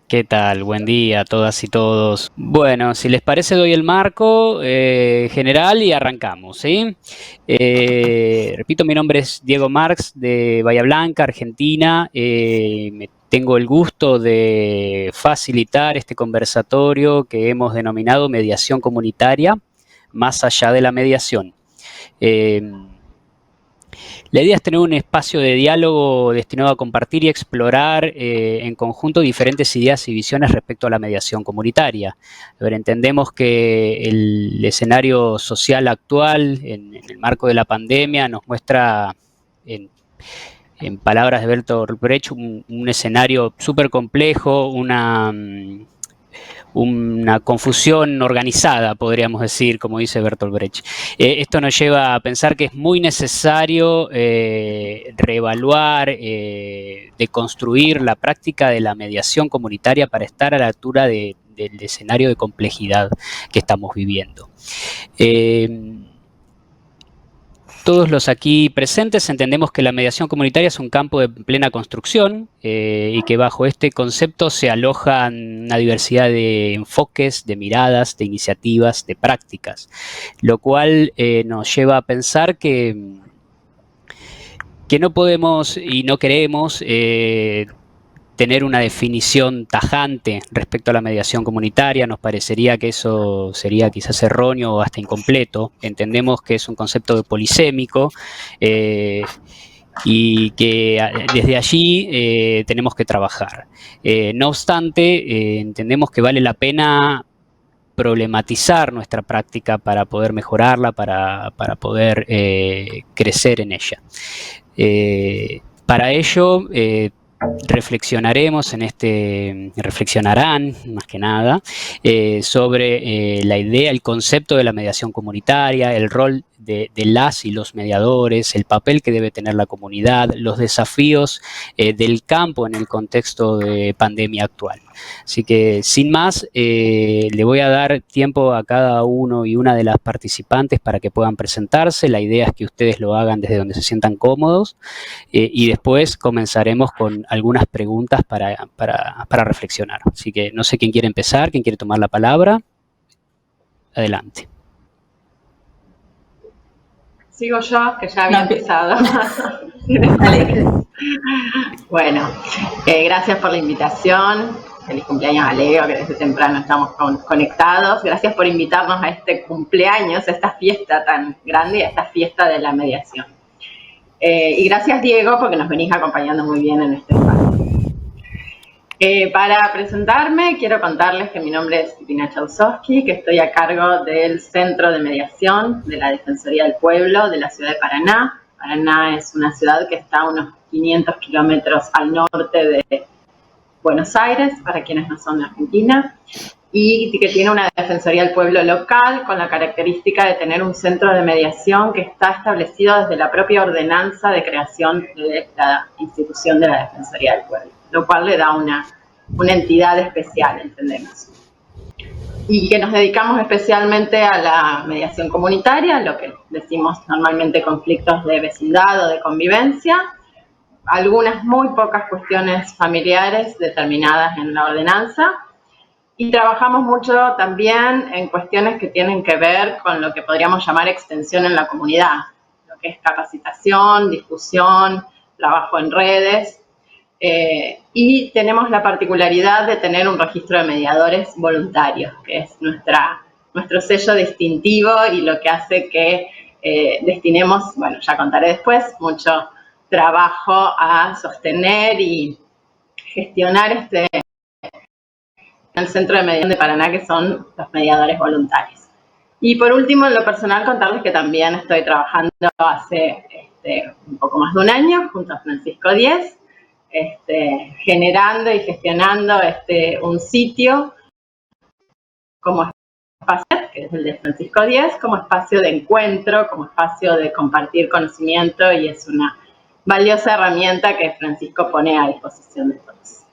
¿Qué tal? Buen día a todas y todos. Bueno, si les parece doy el marco general y arrancamos, ¿sí? Repito, mi nombre es Diego Marx de Bahía Blanca, Argentina. Tengo el gusto de facilitar este conversatorio que hemos denominado mediación comunitaria, más allá de la mediación. Eh, la idea es tener un espacio de diálogo destinado a compartir y explorar en conjunto diferentes ideas y visiones respecto a la mediación comunitaria. A ver, entendemos que el escenario social actual, en el marco de la pandemia, nos muestra, en palabras de Bertolt Brecht, un escenario súper complejo, una confusión organizada, podríamos decir, como dice Bertolt Brecht. Esto nos lleva a pensar que es muy necesario reevaluar, deconstruir la práctica de la mediación comunitaria para estar a la altura del escenario de complejidad que estamos viviendo. Todos los aquí presentes entendemos que la mediación comunitaria es un campo de plena construcción y que bajo este concepto se alojan una diversidad de enfoques, de miradas, de iniciativas, de prácticas, lo cual nos lleva a pensar que no podemos y no queremos tener una definición tajante respecto a la mediación comunitaria. Nos parecería que eso sería quizás erróneo o hasta incompleto. Entendemos que es un concepto polisémico y que desde allí tenemos que trabajar. No obstante, entendemos que vale la pena problematizar nuestra práctica para poder mejorarla, para poder crecer en ella. Para ello, reflexionarán más que nada sobre la idea, el concepto de la mediación comunitaria, el rol de las y los mediadores, el papel que debe tener la comunidad, los desafíos del campo en el contexto de pandemia actual. Así que, sin más, le voy a dar tiempo a cada uno y una de las participantes para que puedan presentarse. La idea es que ustedes lo hagan desde donde se sientan cómodos y después comenzaremos con algunas preguntas para reflexionar. Así que no sé quién quiere empezar, quién quiere tomar la palabra. Adelante. Sigo yo, que ya había empezado. Bueno, gracias por la invitación. Feliz cumpleaños a Leo, que desde temprano estamos conectados. Gracias por invitarnos a este cumpleaños, a esta fiesta tan grande, a esta fiesta de la mediación. Y gracias, Diego, porque nos venís acompañando muy bien en este espacio. Para presentarme, quiero contarles que mi nombre es Cristina Chausovsky, que estoy a cargo del Centro de Mediación de la Defensoría del Pueblo de la ciudad de Paraná. Paraná es una ciudad que está a unos 500 kilómetros al norte de Buenos Aires, para quienes no son de Argentina, y que tiene una Defensoría del Pueblo local con la característica de tener un centro de mediación que está establecido desde la propia ordenanza de creación de la institución de la Defensoría del Pueblo, lo cual le da una entidad especial, entendemos. Y que nos dedicamos especialmente a la mediación comunitaria, lo que decimos normalmente conflictos de vecindad o de convivencia, algunas muy pocas cuestiones familiares determinadas en la ordenanza, y trabajamos mucho también en cuestiones que tienen que ver con lo que podríamos llamar extensión en la comunidad, lo que es capacitación, discusión, trabajo en redes, y tenemos la particularidad de tener un registro de mediadores voluntarios, que es nuestro sello distintivo y lo que hace que destinemos, bueno, ya contaré después, mucho trabajo a sostener y gestionar el Centro de Mediación de Paraná, que son los mediadores voluntarios. Y por último, en lo personal, contarles que también estoy trabajando hace un poco más de un año junto a Francisco Diez, generando y gestionando un sitio como espacio, que es el de Francisco Diez, como espacio de encuentro, como espacio de compartir conocimiento, y es una valiosa herramienta que Francisco pone a disposición de todos.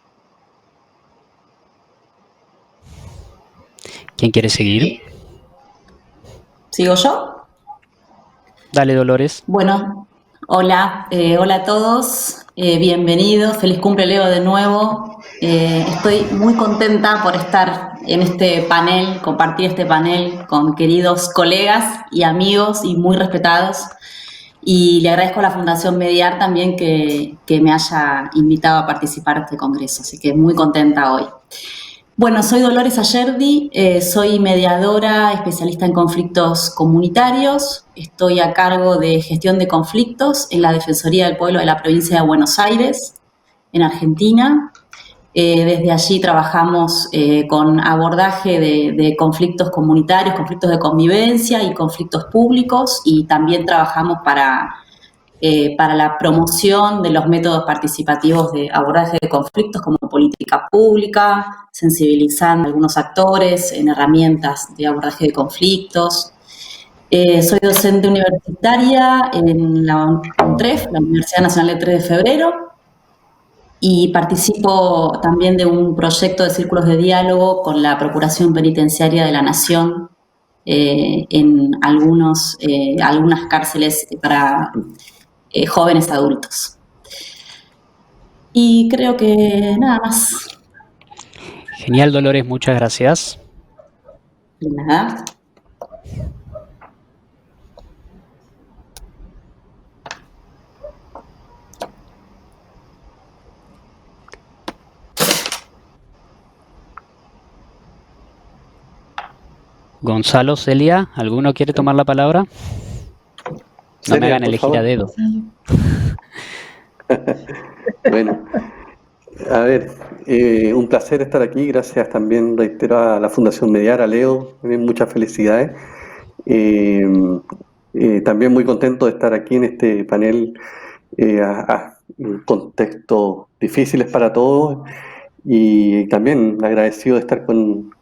¿Quién quiere seguir? ¿Sigo yo? Dale, Dolores. Bueno, hola, hola a todos, bienvenidos, feliz cumple Leo de nuevo. Estoy muy contenta por estar en este panel, compartir este panel con queridos colegas y amigos y muy respetados. Y le agradezco a la Fundación Mediar también que me haya invitado a participar de este congreso, así que muy contenta hoy. Bueno, soy Dolores Ayerdi, soy mediadora, especialista en conflictos comunitarios. Estoy a cargo de gestión de conflictos en la Defensoría del Pueblo de la provincia de Buenos Aires, en Argentina. Desde allí trabajamos con abordaje de conflictos comunitarios, conflictos de convivencia y conflictos públicos, y también trabajamos para la promoción de los métodos participativos de abordaje de conflictos como política pública, sensibilizando a algunos actores en herramientas de abordaje de conflictos. Soy docente universitaria en la UNTREF, la Universidad Nacional de 3 de Febrero, y participo también de un proyecto de círculos de diálogo con la Procuración Penitenciaria de la Nación en algunas cárceles para jóvenes adultos. Y creo que nada más. Genial, Dolores, muchas gracias. De nada. Gonzalo, Celia, ¿alguno quiere tomar la palabra? No me hagan elegir a dedo. Bueno, a ver, un placer estar aquí. Gracias también, reitero, a la Fundación Mediar, a Leo, también muchas felicidades. También muy contento de estar aquí en este panel en contextos difíciles para todos, y también agradecido de estar con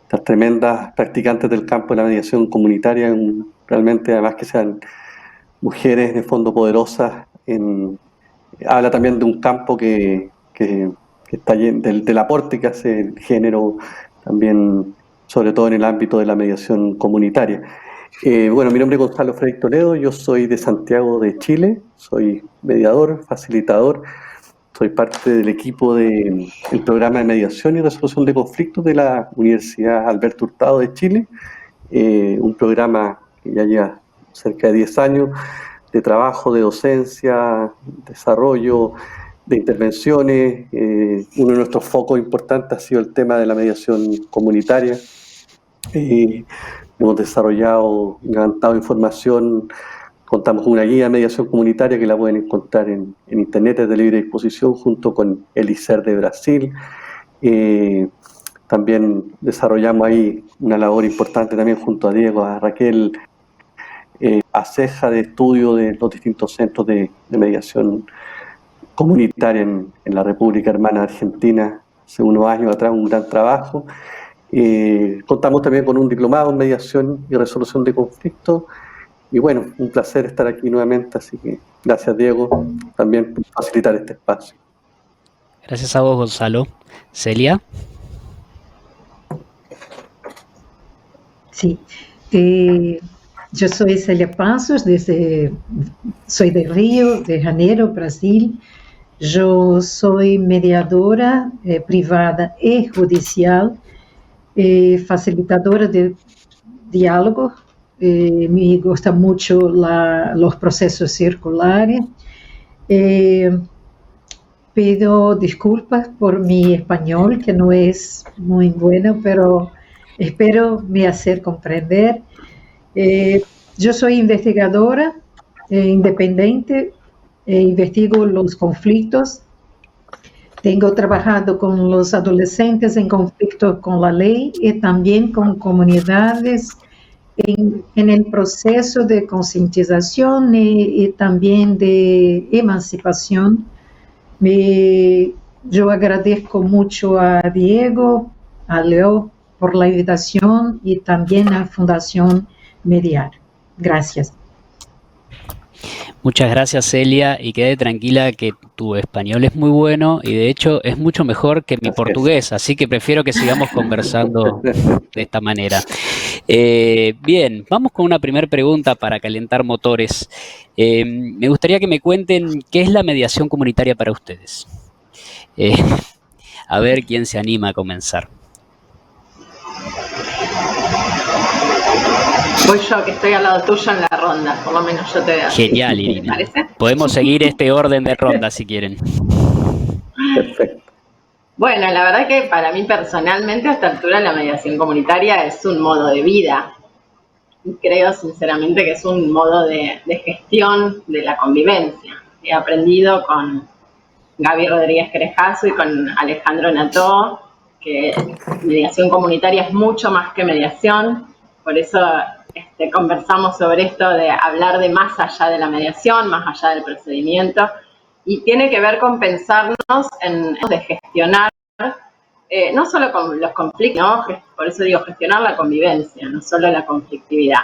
estas tremendas practicantes del campo de la mediación comunitaria, realmente además que sean mujeres de fondo poderosas. Habla también de un campo que está lleno del aporte que hace el género, también sobre todo en el ámbito de la mediación comunitaria. Bueno, mi nombre es Gonzalo Frei Toledo, yo soy de Santiago de Chile, soy mediador, facilitador, soy parte del equipo del programa de mediación y resolución de conflictos de la Universidad Alberto Hurtado de Chile, un programa que ya lleva cerca de 10 años de trabajo, de docencia, desarrollo, de intervenciones. Uno de nuestros focos importantes ha sido el tema de la mediación comunitaria. Hemos desarrollado, levantado información, contamos con una guía de mediación comunitaria que la pueden encontrar en internet, es de libre disposición, junto con el ICER de Brasil. También desarrollamos ahí una labor importante también junto a Diego, a Raquel, ACEJA, de estudio de los distintos centros de mediación comunitaria en la República Hermana Argentina. Hace unos años atrás, un gran trabajo. Contamos también con un diplomado en mediación y resolución de conflictos. Y bueno, un placer estar aquí nuevamente, así que gracias, Diego, también por facilitar este espacio. Gracias a vos, Gonzalo. Celia. Sí, yo soy Celia Pasos, soy de Río de Janeiro, Brasil. Yo soy mediadora privada y judicial, facilitadora de diálogo. Me gusta mucho los procesos circulares. Pido disculpas por mi español, que no es muy bueno, pero espero me hacer comprender. Yo soy investigadora independiente, investigo los conflictos. Tengo trabajado con los adolescentes en conflicto con la ley y también con comunidades en el proceso de concientización y también de emancipación. Yo agradezco mucho a Diego, a Leo por la invitación y también a Fundación Mediar. Gracias. Muchas gracias, Celia, y quede tranquila que tu español es muy bueno y de hecho es mucho mejor que mi portugués, así que prefiero que sigamos conversando de esta manera. Bien, vamos con una primera pregunta para calentar motores. Me gustaría que me cuenten qué es la mediación comunitaria para ustedes. A ver quién se anima a comenzar. Voy yo, que estoy al lado tuyo en la ronda, por lo menos yo te veo. Genial, Irina. ¿Te parece? Podemos seguir este orden de ronda si quieren. Perfecto. Bueno, la verdad que para mí personalmente a esta altura la mediación comunitaria es un modo de vida. Y creo sinceramente que es un modo de gestión de la convivencia. He aprendido con Gaby Rodríguez Crejazo y con Alejandro Nató que mediación comunitaria es mucho más que mediación. Por eso conversamos sobre esto de hablar de más allá de la mediación, más allá del procedimiento. Y tiene que ver con pensarnos de gestionar, no solo con los conflictos, ¿no? Por eso digo gestionar la convivencia, no solo la conflictividad.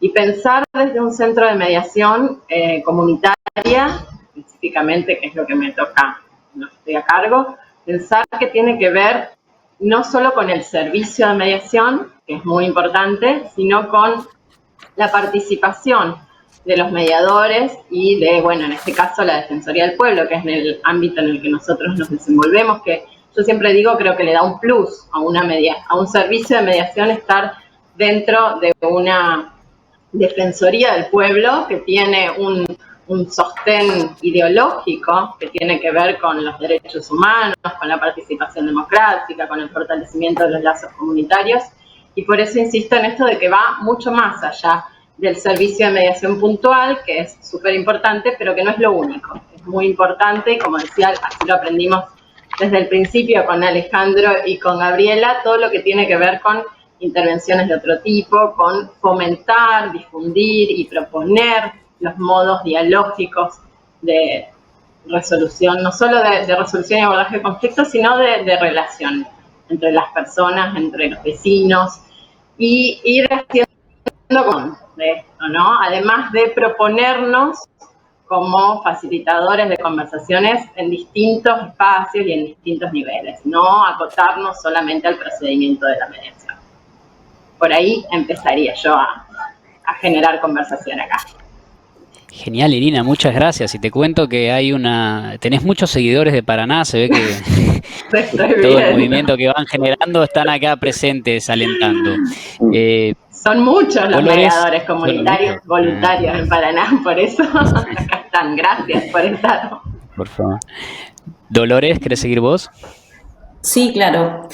Y pensar desde un centro de mediación comunitaria, específicamente, que es lo que me toca, no estoy a cargo, pensar que tiene que ver no solo con el servicio de mediación, que es muy importante, sino con la participación de los mediadores y de, bueno, en este caso la Defensoría del Pueblo, que es en el ámbito en el que nosotros nos desenvolvemos, que yo siempre digo, creo que le da un plus a un servicio de mediación estar dentro de una Defensoría del Pueblo que tiene un sostén ideológico que tiene que ver con los derechos humanos, con la participación democrática, con el fortalecimiento de los lazos comunitarios, y por eso insisto en esto de que va mucho más allá del servicio de mediación puntual, que es súper importante, pero que no es lo único. Es muy importante, y como decía, así lo aprendimos desde el principio con Alejandro y con Gabriela, todo lo que tiene que ver con intervenciones de otro tipo, con fomentar, difundir y proponer los modos dialógicos de resolución, no solo de resolución y abordaje de conflictos, sino de relación entre las personas, entre los vecinos, y ir haciendo con esto, ¿no? Además de proponernos como facilitadores de conversaciones en distintos espacios y en distintos niveles, no acotarnos solamente al procedimiento de la mediación. Por ahí empezaría yo a generar conversación acá. Genial, Irina, muchas gracias. Y te cuento que tenés muchos seguidores de Paraná, se ve que todo el movimiento que van generando están acá presentes, alentando. Son muchos los Dolores, mediadores comunitarios voluntarios en Paraná, por eso acá están. Gracias por estar. Por favor. Dolores, ¿querés seguir vos? Sí, claro.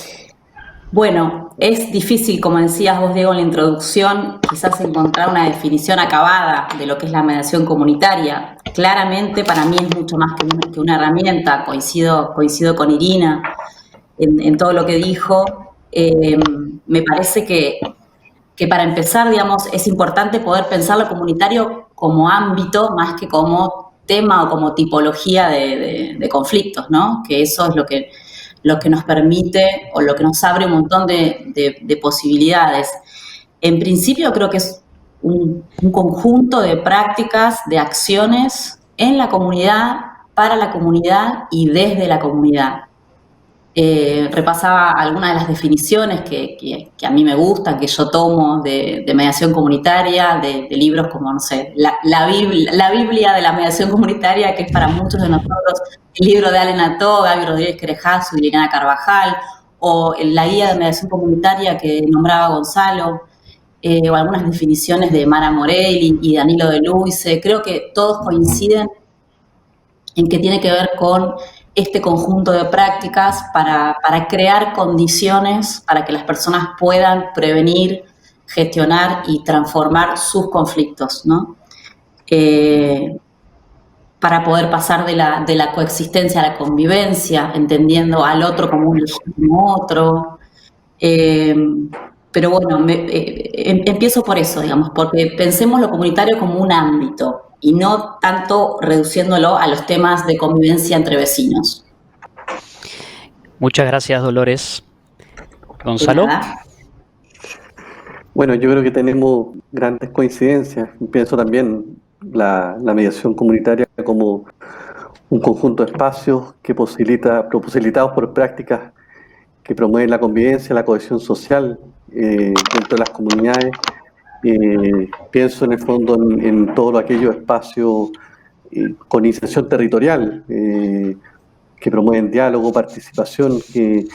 Bueno, es difícil, como decías vos, Diego, en la introducción, quizás encontrar una definición acabada de lo que es la mediación comunitaria. Claramente, para mí es mucho más que una herramienta. Coincido con Irina en todo lo que dijo. Me parece que para empezar, digamos, es importante poder pensar lo comunitario como ámbito más que como tema o como tipología de conflictos, ¿no? Que eso es lo que nos permite o lo que nos abre un montón de posibilidades. En principio creo que es un conjunto de prácticas, de acciones en la comunidad, para la comunidad y desde la comunidad. Repasaba algunas de las definiciones que a mí me gustan, que yo tomo de mediación comunitaria, de libros como, no sé, la Biblia de la mediación comunitaria, que es para muchos de nosotros el libro de Alejandro Nató, Gaby Rodríguez Crejazo y Liliana Carvajal, o la guía de mediación comunitaria que nombraba Gonzalo, o algunas definiciones de Mara Morelli y Danilo de Luise. Creo que todos coinciden en que tiene que ver con este conjunto de prácticas para crear condiciones para que las personas puedan prevenir, gestionar y transformar sus conflictos, ¿no? Para poder pasar de la coexistencia a la convivencia, entendiendo al otro como un legítimo otro. Pero bueno, empiezo por eso, digamos, porque pensemos lo comunitario como un ámbito y no tanto reduciéndolo a los temas de convivencia entre vecinos. Muchas gracias, Dolores. Gonzalo. Bueno, yo creo que tenemos grandes coincidencias. Pienso también la mediación comunitaria como un conjunto de espacios posibilitados por prácticas que promueven la convivencia, la cohesión social dentro de las comunidades. Pienso en el fondo en todos aquellos espacios con iniciación territorial, que promueven diálogo, participación, que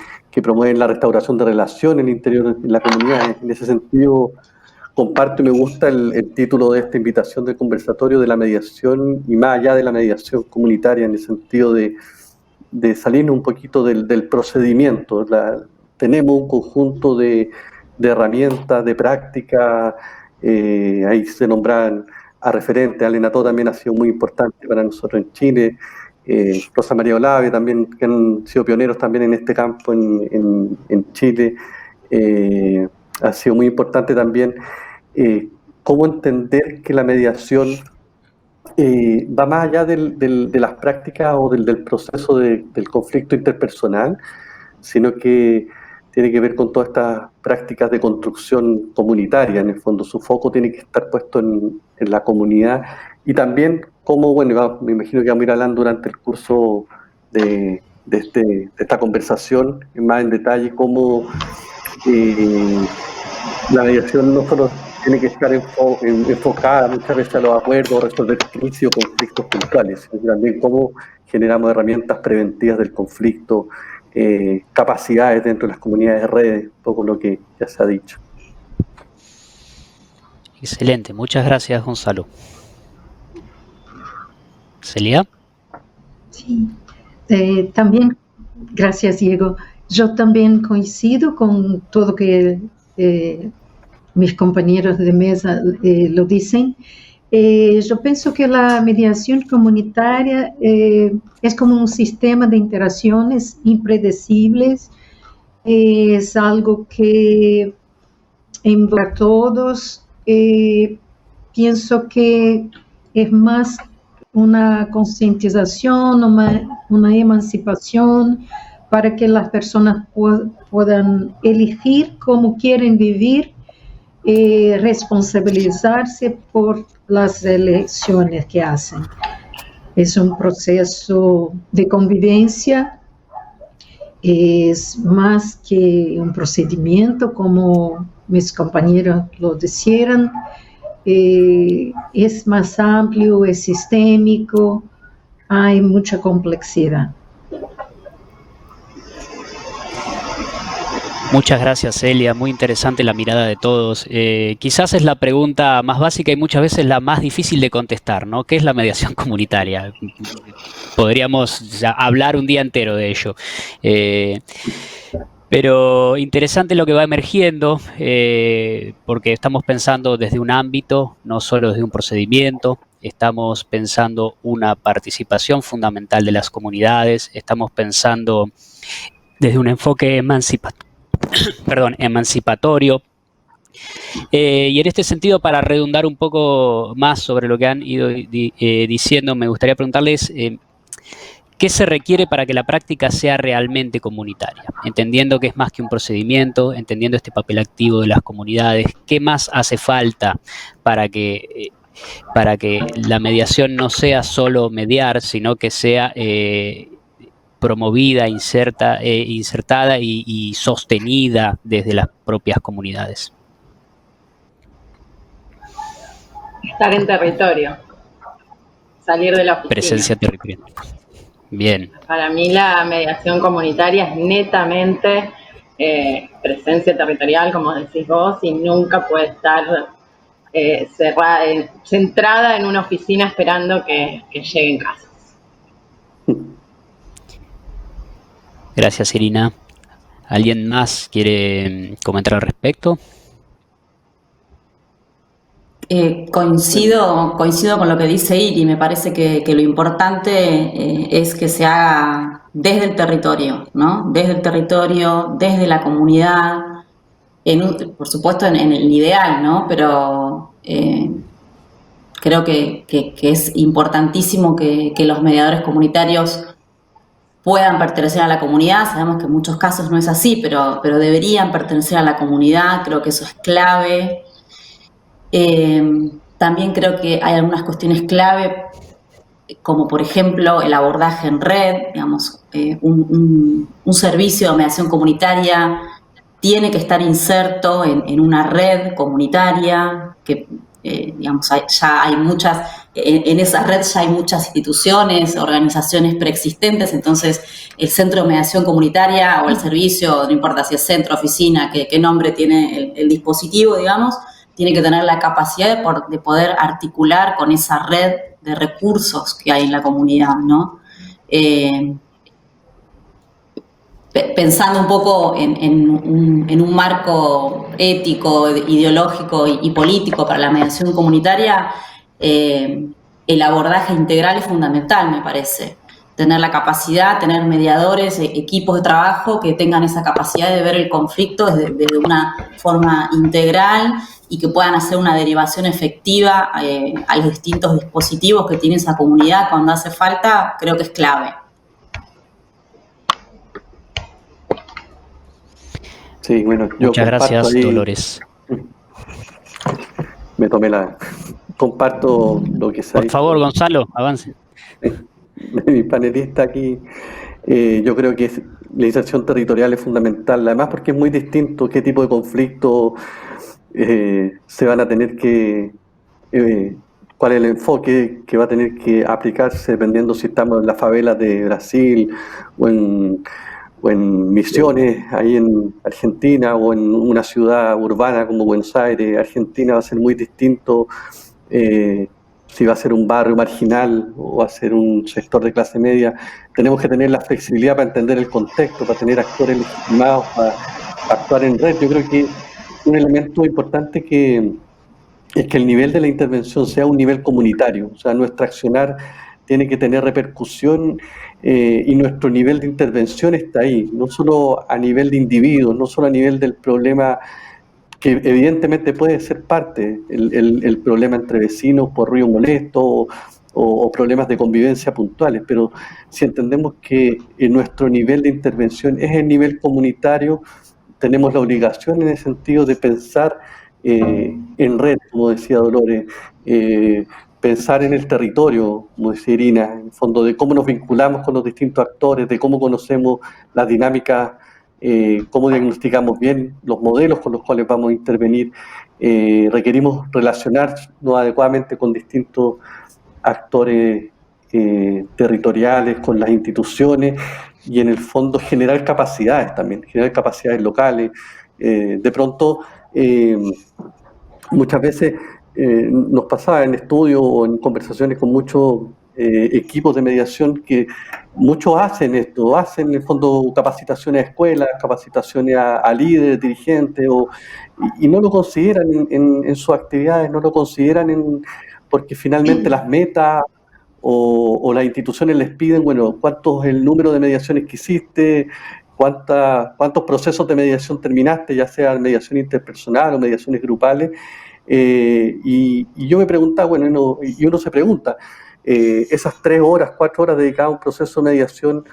promueven la restauración de relaciones en el interior de la comunidad. En ese sentido, comparto y me gusta el título de esta invitación del conversatorio de la mediación y más allá de la mediación comunitaria, en el sentido de salirnos un poquito del procedimiento. Tenemos un conjunto de herramientas, de prácticas, ahí se nombran a referentes. Elena Tó también ha sido muy importante para nosotros en Chile, Rosa María Olave también, que han sido pioneros también en este campo en Chile. Ha sido muy importante también cómo entender que la mediación va más allá de las prácticas o del proceso del conflicto interpersonal, sino que tiene que ver con todas estas prácticas de construcción comunitaria. En el fondo, su foco tiene que estar puesto en la comunidad, y también como, bueno, me imagino que vamos a ir hablando durante el curso de esta conversación más en detalle, cómo la mediación no solo tiene que estar enfocada muchas veces a los acuerdos, resolver crisis o conflictos puntuales, sino también cómo generamos herramientas preventivas del conflicto, capacidades dentro de las comunidades de redes, un poco lo que ya se ha dicho. Excelente, muchas gracias, Gonzalo. Celia. Sí, también, gracias, Diego. Yo también coincido con todo que mis compañeros de mesa lo dicen. Yo pienso que la mediación comunitaria es como un sistema de interacciones impredecibles, es algo que involucra a todos. Pienso que es más una concientización, una emancipación para que las personas puedan elegir cómo quieren vivir, responsabilizarse por las elecciones que hacen. Es un proceso de convivencia, es más que un procedimiento, como mis compañeros lo dijeron. Es más amplio, es sistémico, hay mucha complejidad. Muchas gracias, Celia. Muy interesante la mirada de todos. Quizás es la pregunta más básica y muchas veces la más difícil de contestar, ¿no? ¿Qué es la mediación comunitaria? Podríamos ya hablar un día entero de ello. Pero interesante lo que va emergiendo, porque estamos pensando desde un ámbito, no solo desde un procedimiento. Estamos pensando una participación fundamental de las comunidades. Estamos pensando desde un enfoque emancipatorio. Y en este sentido, para redundar un poco más sobre lo que han ido diciendo, me gustaría preguntarles ¿qué se requiere para que la práctica sea realmente comunitaria? Entendiendo que es más que un procedimiento, entendiendo este papel activo de las comunidades, ¿qué más hace falta para que la mediación no sea solo mediar, sino que sea promovida, insertada y sostenida desde las propias comunidades? Estar en territorio, salir de la oficina. Presencia territorial. Bien. Para mí la mediación comunitaria es netamente presencia territorial, como decís vos, y nunca puede estar centrada en una oficina esperando que lleguen casos. Gracias, Irina. ¿Alguien más quiere comentar al respecto? Coincido con lo que dice Iri. Me parece que lo importante es que se haga desde el territorio, ¿no? Desde el territorio, desde la comunidad, por supuesto en el ideal, ¿no? Pero creo que es importantísimo que los mediadores comunitarios puedan pertenecer a la comunidad. Sabemos que en muchos casos no es así, pero deberían pertenecer a la comunidad. Creo que eso es clave. También creo que hay algunas cuestiones clave, como por ejemplo el abordaje en red. Digamos, un servicio de mediación comunitaria tiene que estar inserto en una red comunitaria que digamos, ya hay muchas, en esa red ya hay muchas instituciones, organizaciones preexistentes, entonces el centro de mediación comunitaria o el servicio, no importa si es centro, oficina, qué nombre tiene el dispositivo, digamos, tiene que tener la capacidad de poder articular con esa red de recursos que hay en la comunidad, ¿no? Pensando un poco en un marco ético, ideológico y político para la mediación comunitaria, el abordaje integral es fundamental, me parece. Tener la capacidad, tener mediadores, equipos de trabajo que tengan esa capacidad de ver el conflicto desde una forma integral y que puedan hacer una derivación efectiva a los distintos dispositivos que tiene esa comunidad cuando hace falta, creo que es clave. Sí, bueno, yo muchas gracias, ahí, Dolores. Me tomé comparto lo que se ha Por dicho. favor, Gonzalo, avance. Mi panelista aquí, yo creo que la inserción territorial es fundamental, además porque es muy distinto qué tipo de conflicto se van a tener que, cuál es el enfoque que va a tener que aplicarse dependiendo si estamos en las favelas de Brasil o en Misiones, ahí en Argentina, o en una ciudad urbana como Buenos Aires. Argentina va a ser muy distinto si va a ser un barrio marginal o va a ser un sector de clase media. Tenemos que tener la flexibilidad para entender el contexto, para tener actores legitimados, para actuar en red. Yo creo que un elemento importante es que el nivel de la intervención sea un nivel comunitario, o sea, nuestro accionar tiene que tener repercusión y nuestro nivel de intervención está ahí, no solo a nivel de individuos, no solo a nivel del problema que evidentemente puede ser parte, el problema entre vecinos por ruido molesto o problemas de convivencia puntuales, pero si entendemos que nuestro nivel de intervención es el nivel comunitario, tenemos la obligación en ese sentido de pensar en red, como decía Dolores, pensar en el territorio, como decía Irina, en el fondo de cómo nos vinculamos con los distintos actores, de cómo conocemos las dinámicas, cómo diagnosticamos bien los modelos con los cuales vamos a intervenir. Requerimos relacionarnos adecuadamente con distintos actores territoriales, con las instituciones y en el fondo generar capacidades también, generar capacidades locales. De pronto, muchas veces nos pasaba en estudios o en conversaciones con muchos equipos de mediación que muchos hacen esto, hacen en el fondo capacitaciones a escuelas, capacitaciones a líderes, dirigentes, y no lo consideran en sus actividades, no lo consideran porque finalmente las metas o las instituciones les piden, bueno, cuánto es el número de mediaciones que hiciste, cuántos procesos de mediación terminaste, ya sea mediación interpersonal o mediaciones grupales. Y yo me preguntaba, bueno, y uno se pregunta, esas 3 horas, 4 horas dedicadas a un proceso de mediación,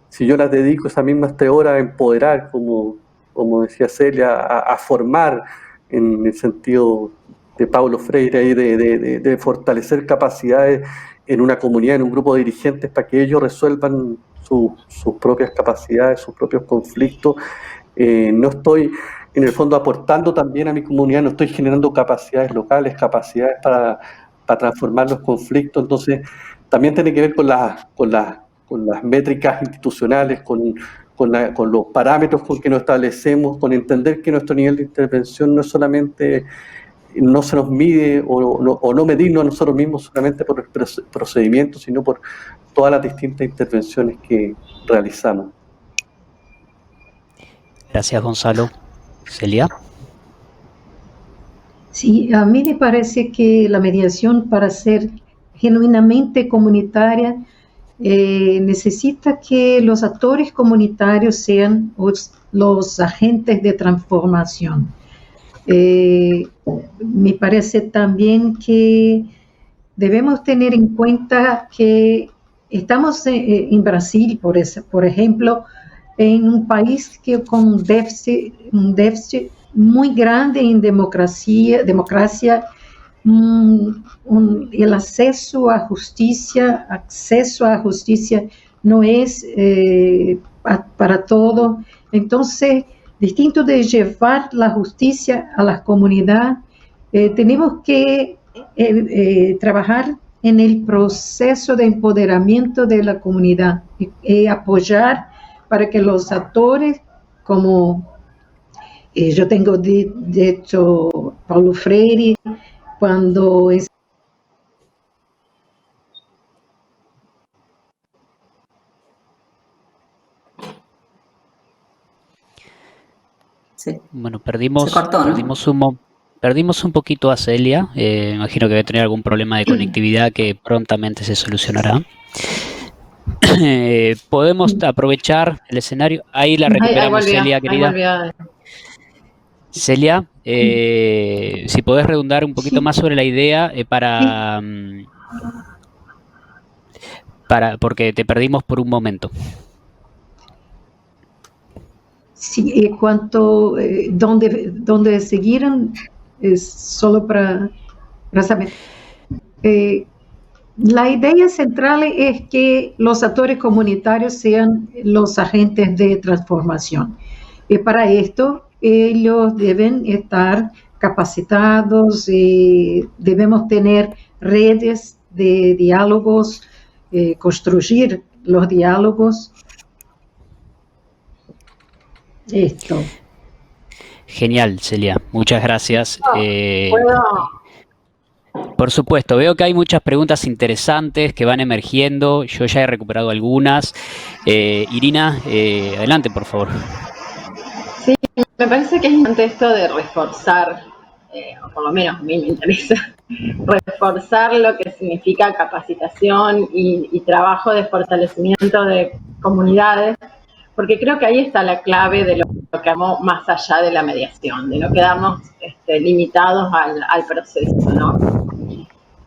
si yo las dedico esas mismas 3 horas a empoderar, como decía Celia, a formar en el sentido de Paulo Freire, ahí de fortalecer capacidades en una comunidad, en un grupo de dirigentes para que ellos resuelvan sus propias capacidades, sus propios conflictos. No estoy en el fondo aportando también a mi comunidad, no estoy generando capacidades locales, capacidades para transformar los conflictos. Entonces también tiene que ver con las métricas institucionales, con los parámetros con que nos establecemos, con entender que nuestro nivel de intervención no es solamente, no se nos mide o no medirnos a nosotros mismos solamente por el procedimiento, sino por todas las distintas intervenciones que realizamos. Gracias, Gonzalo. Celia. Sí, a mí me parece que la mediación, para ser genuinamente comunitaria, necesita que los actores comunitarios sean los agentes de transformación. Me parece también que debemos tener en cuenta que estamos en Brasil, por ejemplo, en un país con un déficit muy grande en democracia, el acceso a justicia no es para todo. Entonces, distinto de llevar la justicia a la comunidad, tenemos que trabajar en el proceso de empoderamiento de la comunidad y apoyar para que los actores, como yo tengo de hecho Paulo Freire, cuando es Sí. Bueno, Se cortó, ¿no? perdimos un poquito a Celia. Imagino que debe tener algún problema de conectividad que prontamente se solucionará. Podemos aprovechar el escenario. Ahí la Ahí recuperamos, volvió, Celia, ahí querida. volvió. Celia, si podés redundar un poquito Sí. más sobre la idea Sí. porque te perdimos por un momento. Sí, cuanto donde siguieron, es solo para saber. La idea central es que los actores comunitarios sean los agentes de transformación. Y para esto, ellos deben estar capacitados, debemos tener redes de diálogos, construir los diálogos. Esto. Genial, Celia. Muchas gracias. ¿Puedo? Por supuesto, veo que hay muchas preguntas interesantes que van emergiendo. Yo ya he recuperado algunas. Irina, adelante, por favor. Sí, me parece que es importante esto de reforzar, o por lo menos a mí me interesa, reforzar lo que significa capacitación y trabajo de fortalecimiento de comunidades, porque creo que ahí está la clave de lo que vamos más allá de la mediación, de no quedarnos limitados al proceso, ¿no?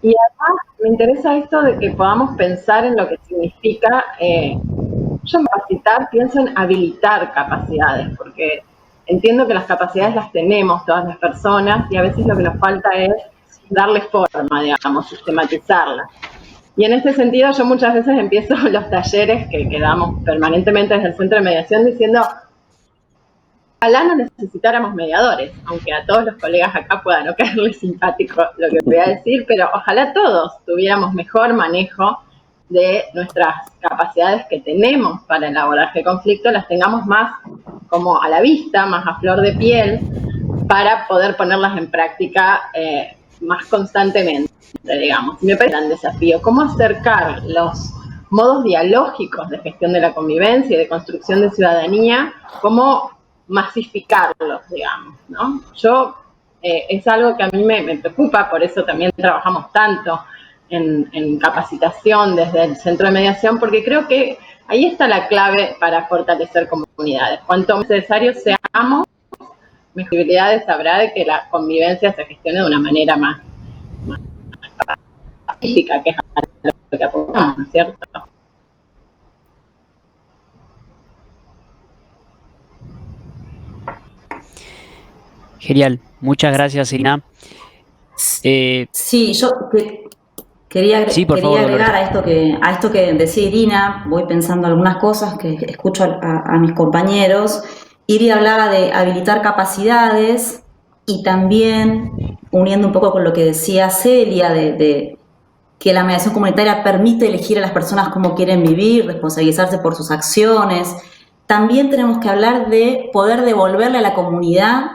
Y además me interesa esto de que podamos pensar en lo que significa, yo en capacitar pienso en habilitar capacidades, porque entiendo que las capacidades las tenemos todas las personas y a veces lo que nos falta es darle forma, digamos, sistematizarlas. Y en este sentido yo muchas veces empiezo los talleres que damos permanentemente desde el Centro de Mediación diciendo, ojalá no necesitáramos mediadores, aunque a todos los colegas acá pueda no caerles simpático lo que voy a decir, pero ojalá todos tuviéramos mejor manejo de nuestras capacidades que tenemos para el abordaje de conflicto, las tengamos más como a la vista, más a flor de piel, para poder ponerlas en práctica más constantemente, digamos. Me parece un gran desafío. ¿Cómo acercar los modos dialógicos de gestión de la convivencia y de construcción de ciudadanía? ¿Cómo masificarlos, digamos, ¿no? Yo, es algo que a mí me preocupa, por eso también trabajamos tanto en capacitación desde el Centro de Mediación, porque creo que ahí está la clave para fortalecer comunidades. Cuanto más necesarios seamos, más posibilidades habrá de que la convivencia se gestione de una manera más pacífica, que es a lo que apuntamos, ¿no es cierto? Genial. Muchas gracias, Irina. Sí, yo quería Sí, por favor, agregar Dolores. a esto que decía Irina. Voy pensando algunas cosas que escucho a mis compañeros. Irina hablaba de habilitar capacidades y también, uniendo un poco con lo que decía Celia, de que la mediación comunitaria permite elegir a las personas cómo quieren vivir, responsabilizarse por sus acciones. También tenemos que hablar de poder devolverle a la comunidad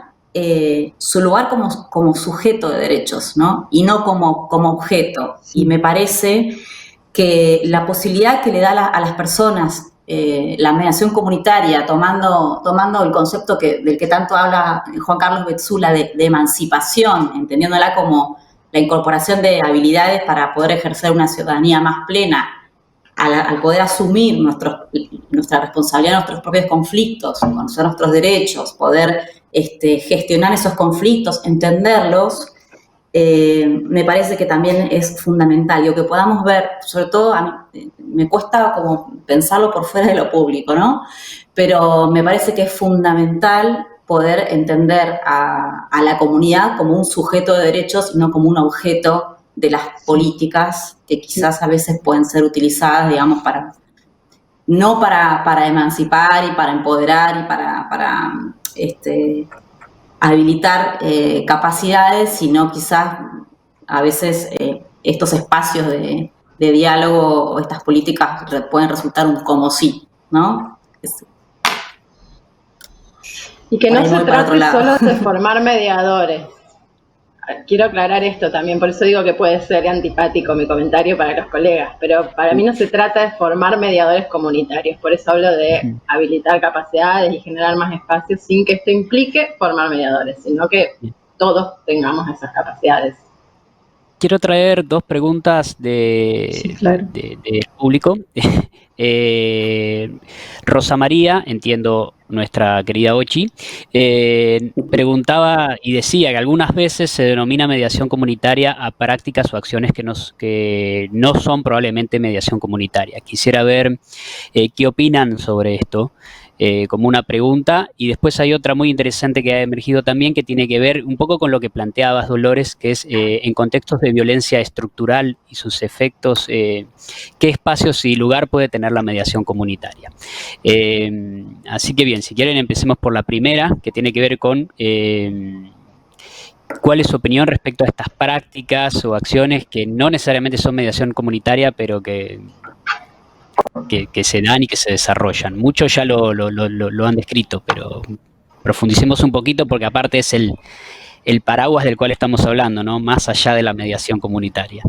su lugar como sujeto de derechos, ¿no? Y no como objeto. Y me parece que la posibilidad que le da a las personas la mediación comunitaria, tomando el concepto del que tanto habla Juan Carlos Betzula de emancipación, entendiéndola como la incorporación de habilidades para poder ejercer una ciudadanía más plena, al poder asumir nuestra responsabilidad, nuestros propios conflictos, conocer nuestros derechos, poder gestionar esos conflictos, entenderlos, me parece que también es fundamental. Y que podamos ver, sobre todo, a mí, me cuesta como pensarlo por fuera de lo público, ¿no? Pero me parece que es fundamental poder entender a la comunidad como un sujeto de derechos y no como un objeto de las políticas que quizás a veces pueden ser utilizadas, digamos, no para emancipar y para empoderar y para habilitar capacidades, sino quizás a veces estos espacios de diálogo o estas políticas pueden resultar un como sí, ¿no? Y que no se trate solo de formar mediadores. Quiero aclarar esto también, por eso digo que puede ser antipático mi comentario para los colegas, pero para mí no se trata de formar mediadores comunitarios, por eso hablo de habilitar capacidades y generar más espacios sin que esto implique formar mediadores, sino que todos tengamos esas capacidades. Quiero traer dos preguntas del público. Rosa María, entiendo nuestra querida Ochi, preguntaba y decía que algunas veces se denomina mediación comunitaria a prácticas o acciones que no son probablemente mediación comunitaria. Quisiera ver qué opinan sobre esto. Como una pregunta, y después hay otra muy interesante que ha emergido también que tiene que ver un poco con lo que planteabas, Dolores, que es en contextos de violencia estructural y sus efectos, qué espacios y lugar puede tener la mediación comunitaria. Así que bien, si quieren empecemos por la primera, que tiene que ver con cuál es su opinión respecto a estas prácticas o acciones que no necesariamente son mediación comunitaria, pero que se dan y que se desarrollan. Muchos ya lo han descrito, pero profundicemos un poquito porque aparte es el paraguas del cual estamos hablando, ¿no? Más allá de la mediación comunitaria.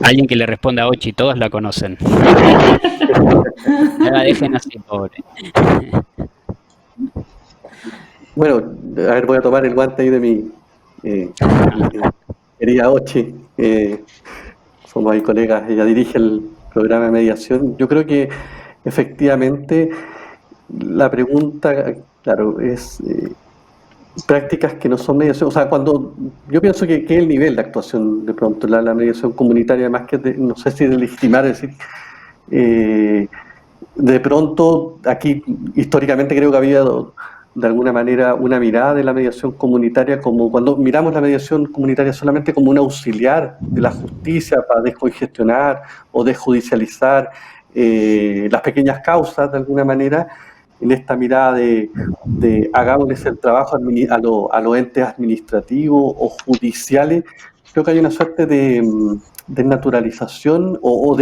Alguien que le responda a Ochi, todos la conocen. No la dejen así, pobre. Bueno, a ver, voy a tomar el guante ahí de mi querida Ochi. Somos ahí colegas, ella dirige el programa de mediación. Yo creo que efectivamente la pregunta, claro, es prácticas que no son mediación. O sea, cuando yo pienso que es el nivel de actuación de pronto, la mediación comunitaria, más que no sé si de legitimar, es decir, de pronto aquí históricamente creo que había de alguna manera una mirada de la mediación comunitaria como cuando miramos la mediación comunitaria solamente como un auxiliar de la justicia para descongestionar o desjudicializar las pequeñas causas de alguna manera, en esta mirada de hagámosles el trabajo a los entes administrativos o judiciales. Creo que hay una suerte de naturalización o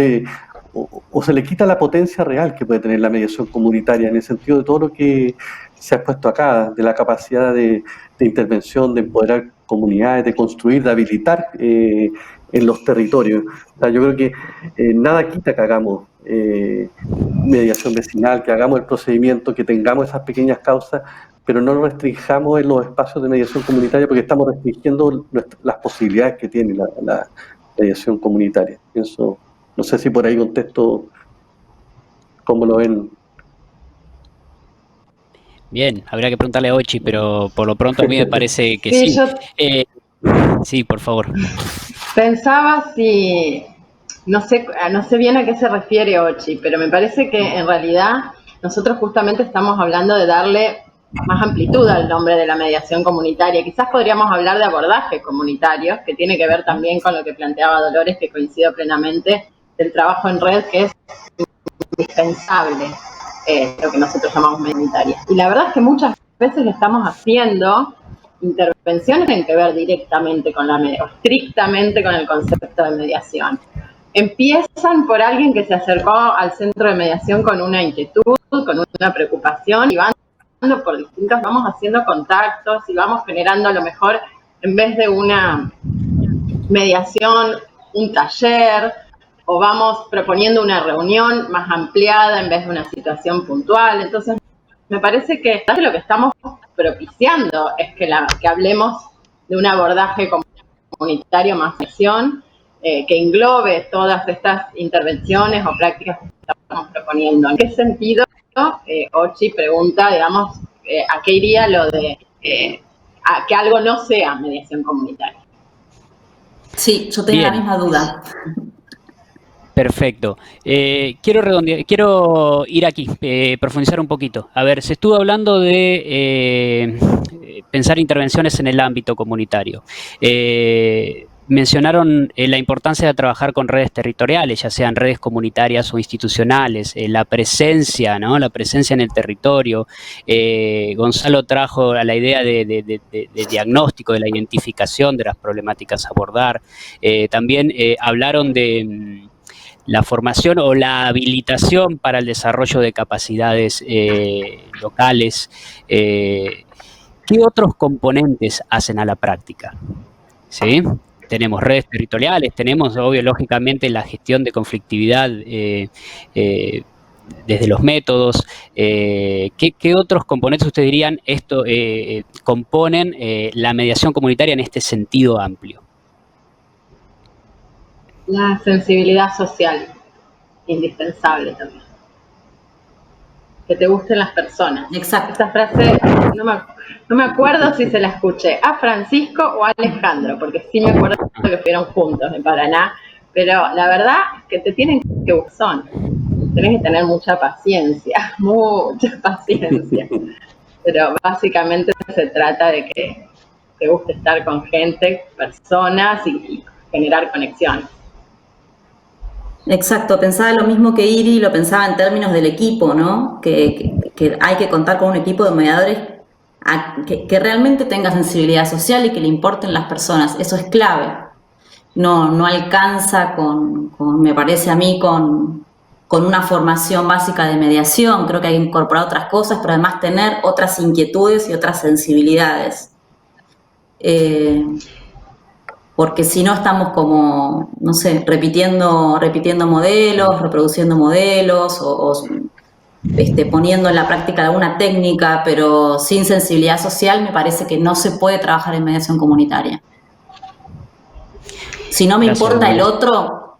se le quita la potencia real que puede tener la mediación comunitaria en el sentido de todo lo que se ha expuesto acá, de la capacidad de intervención, de empoderar comunidades, de construir, de habilitar en los territorios. O sea, yo creo que nada quita que hagamos mediación vecinal, que hagamos el procedimiento, que tengamos esas pequeñas causas, pero no nos restringamos en los espacios de mediación comunitaria porque estamos restringiendo las posibilidades que tiene la mediación comunitaria. Pienso, no sé si por ahí contesto cómo lo ven. Bien, habría que preguntarle a Ochi, pero por lo pronto a mí me parece que sí. Sí, por favor. Pensaba si, no sé bien a qué se refiere Ochi, pero me parece que en realidad nosotros justamente estamos hablando de darle más amplitud al nombre de la mediación comunitaria. Quizás podríamos hablar de abordajes comunitarios, que tiene que ver también con lo que planteaba Dolores, que coincido plenamente, del trabajo en red, que es indispensable, lo que nosotros llamamos comunitaria. Y la verdad es que muchas veces estamos haciendo intervenciones que tienen que ver directamente con la mediación, estrictamente con el concepto de mediación. Empiezan por alguien que se acercó al centro de mediación con una inquietud, con una preocupación, y van por distintos, vamos haciendo contactos y vamos generando a lo mejor, en vez de una mediación, un taller, o vamos proponiendo una reunión más ampliada en vez de una situación puntual. Entonces, me parece que lo que estamos propiciando es que hablemos de un abordaje comunitario más acción, que englobe todas estas intervenciones o prácticas que estamos proponiendo. ¿En qué sentido? Ochi pregunta, digamos, ¿a qué iría lo de a que algo no sea mediación comunitaria? Sí, yo tenía la misma duda. Perfecto. Quiero ir aquí, profundizar un poquito. A ver, se estuvo hablando de pensar intervenciones en el ámbito comunitario. mencionaron la importancia de trabajar con redes territoriales, ya sean redes comunitarias o institucionales, la presencia, ¿no? La presencia en el territorio. Gonzalo trajo a la idea de diagnóstico, de la identificación de las problemáticas a abordar. También hablaron de la formación o la habilitación para el desarrollo de capacidades locales. ¿Qué otros componentes hacen a la práctica? ¿Sí? Tenemos redes territoriales, tenemos, obvio, lógicamente, la gestión de conflictividad desde los métodos. ¿Qué otros componentes ustedes dirían esto componen la mediación comunitaria en este sentido amplio? La sensibilidad social, indispensable también. Que te gusten las personas. Exacto. Esta frase no me acuerdo si se la escuché a Francisco o a Alejandro, porque sí me acuerdo que fueron juntos en Paraná, pero la verdad que te tienen que gustar. Tenés que tener mucha paciencia, pero básicamente se trata de que te guste estar con gente, personas y generar conexiones. Exacto, pensaba lo mismo que Iri, lo pensaba en términos del equipo, ¿no? Que hay que contar con un equipo de mediadores que realmente tenga sensibilidad social y que le importen las personas. Eso es clave. No alcanza me parece a mí, con una formación básica de mediación. Creo que hay que incorporar otras cosas, pero además tener otras inquietudes y otras sensibilidades. Porque si no estamos como, no sé, repitiendo modelos, reproduciendo modelos o poniendo en la práctica alguna técnica, pero sin sensibilidad social, me parece que no se puede trabajar en mediación comunitaria. Si no me Gracias, importa Dolores. el otro...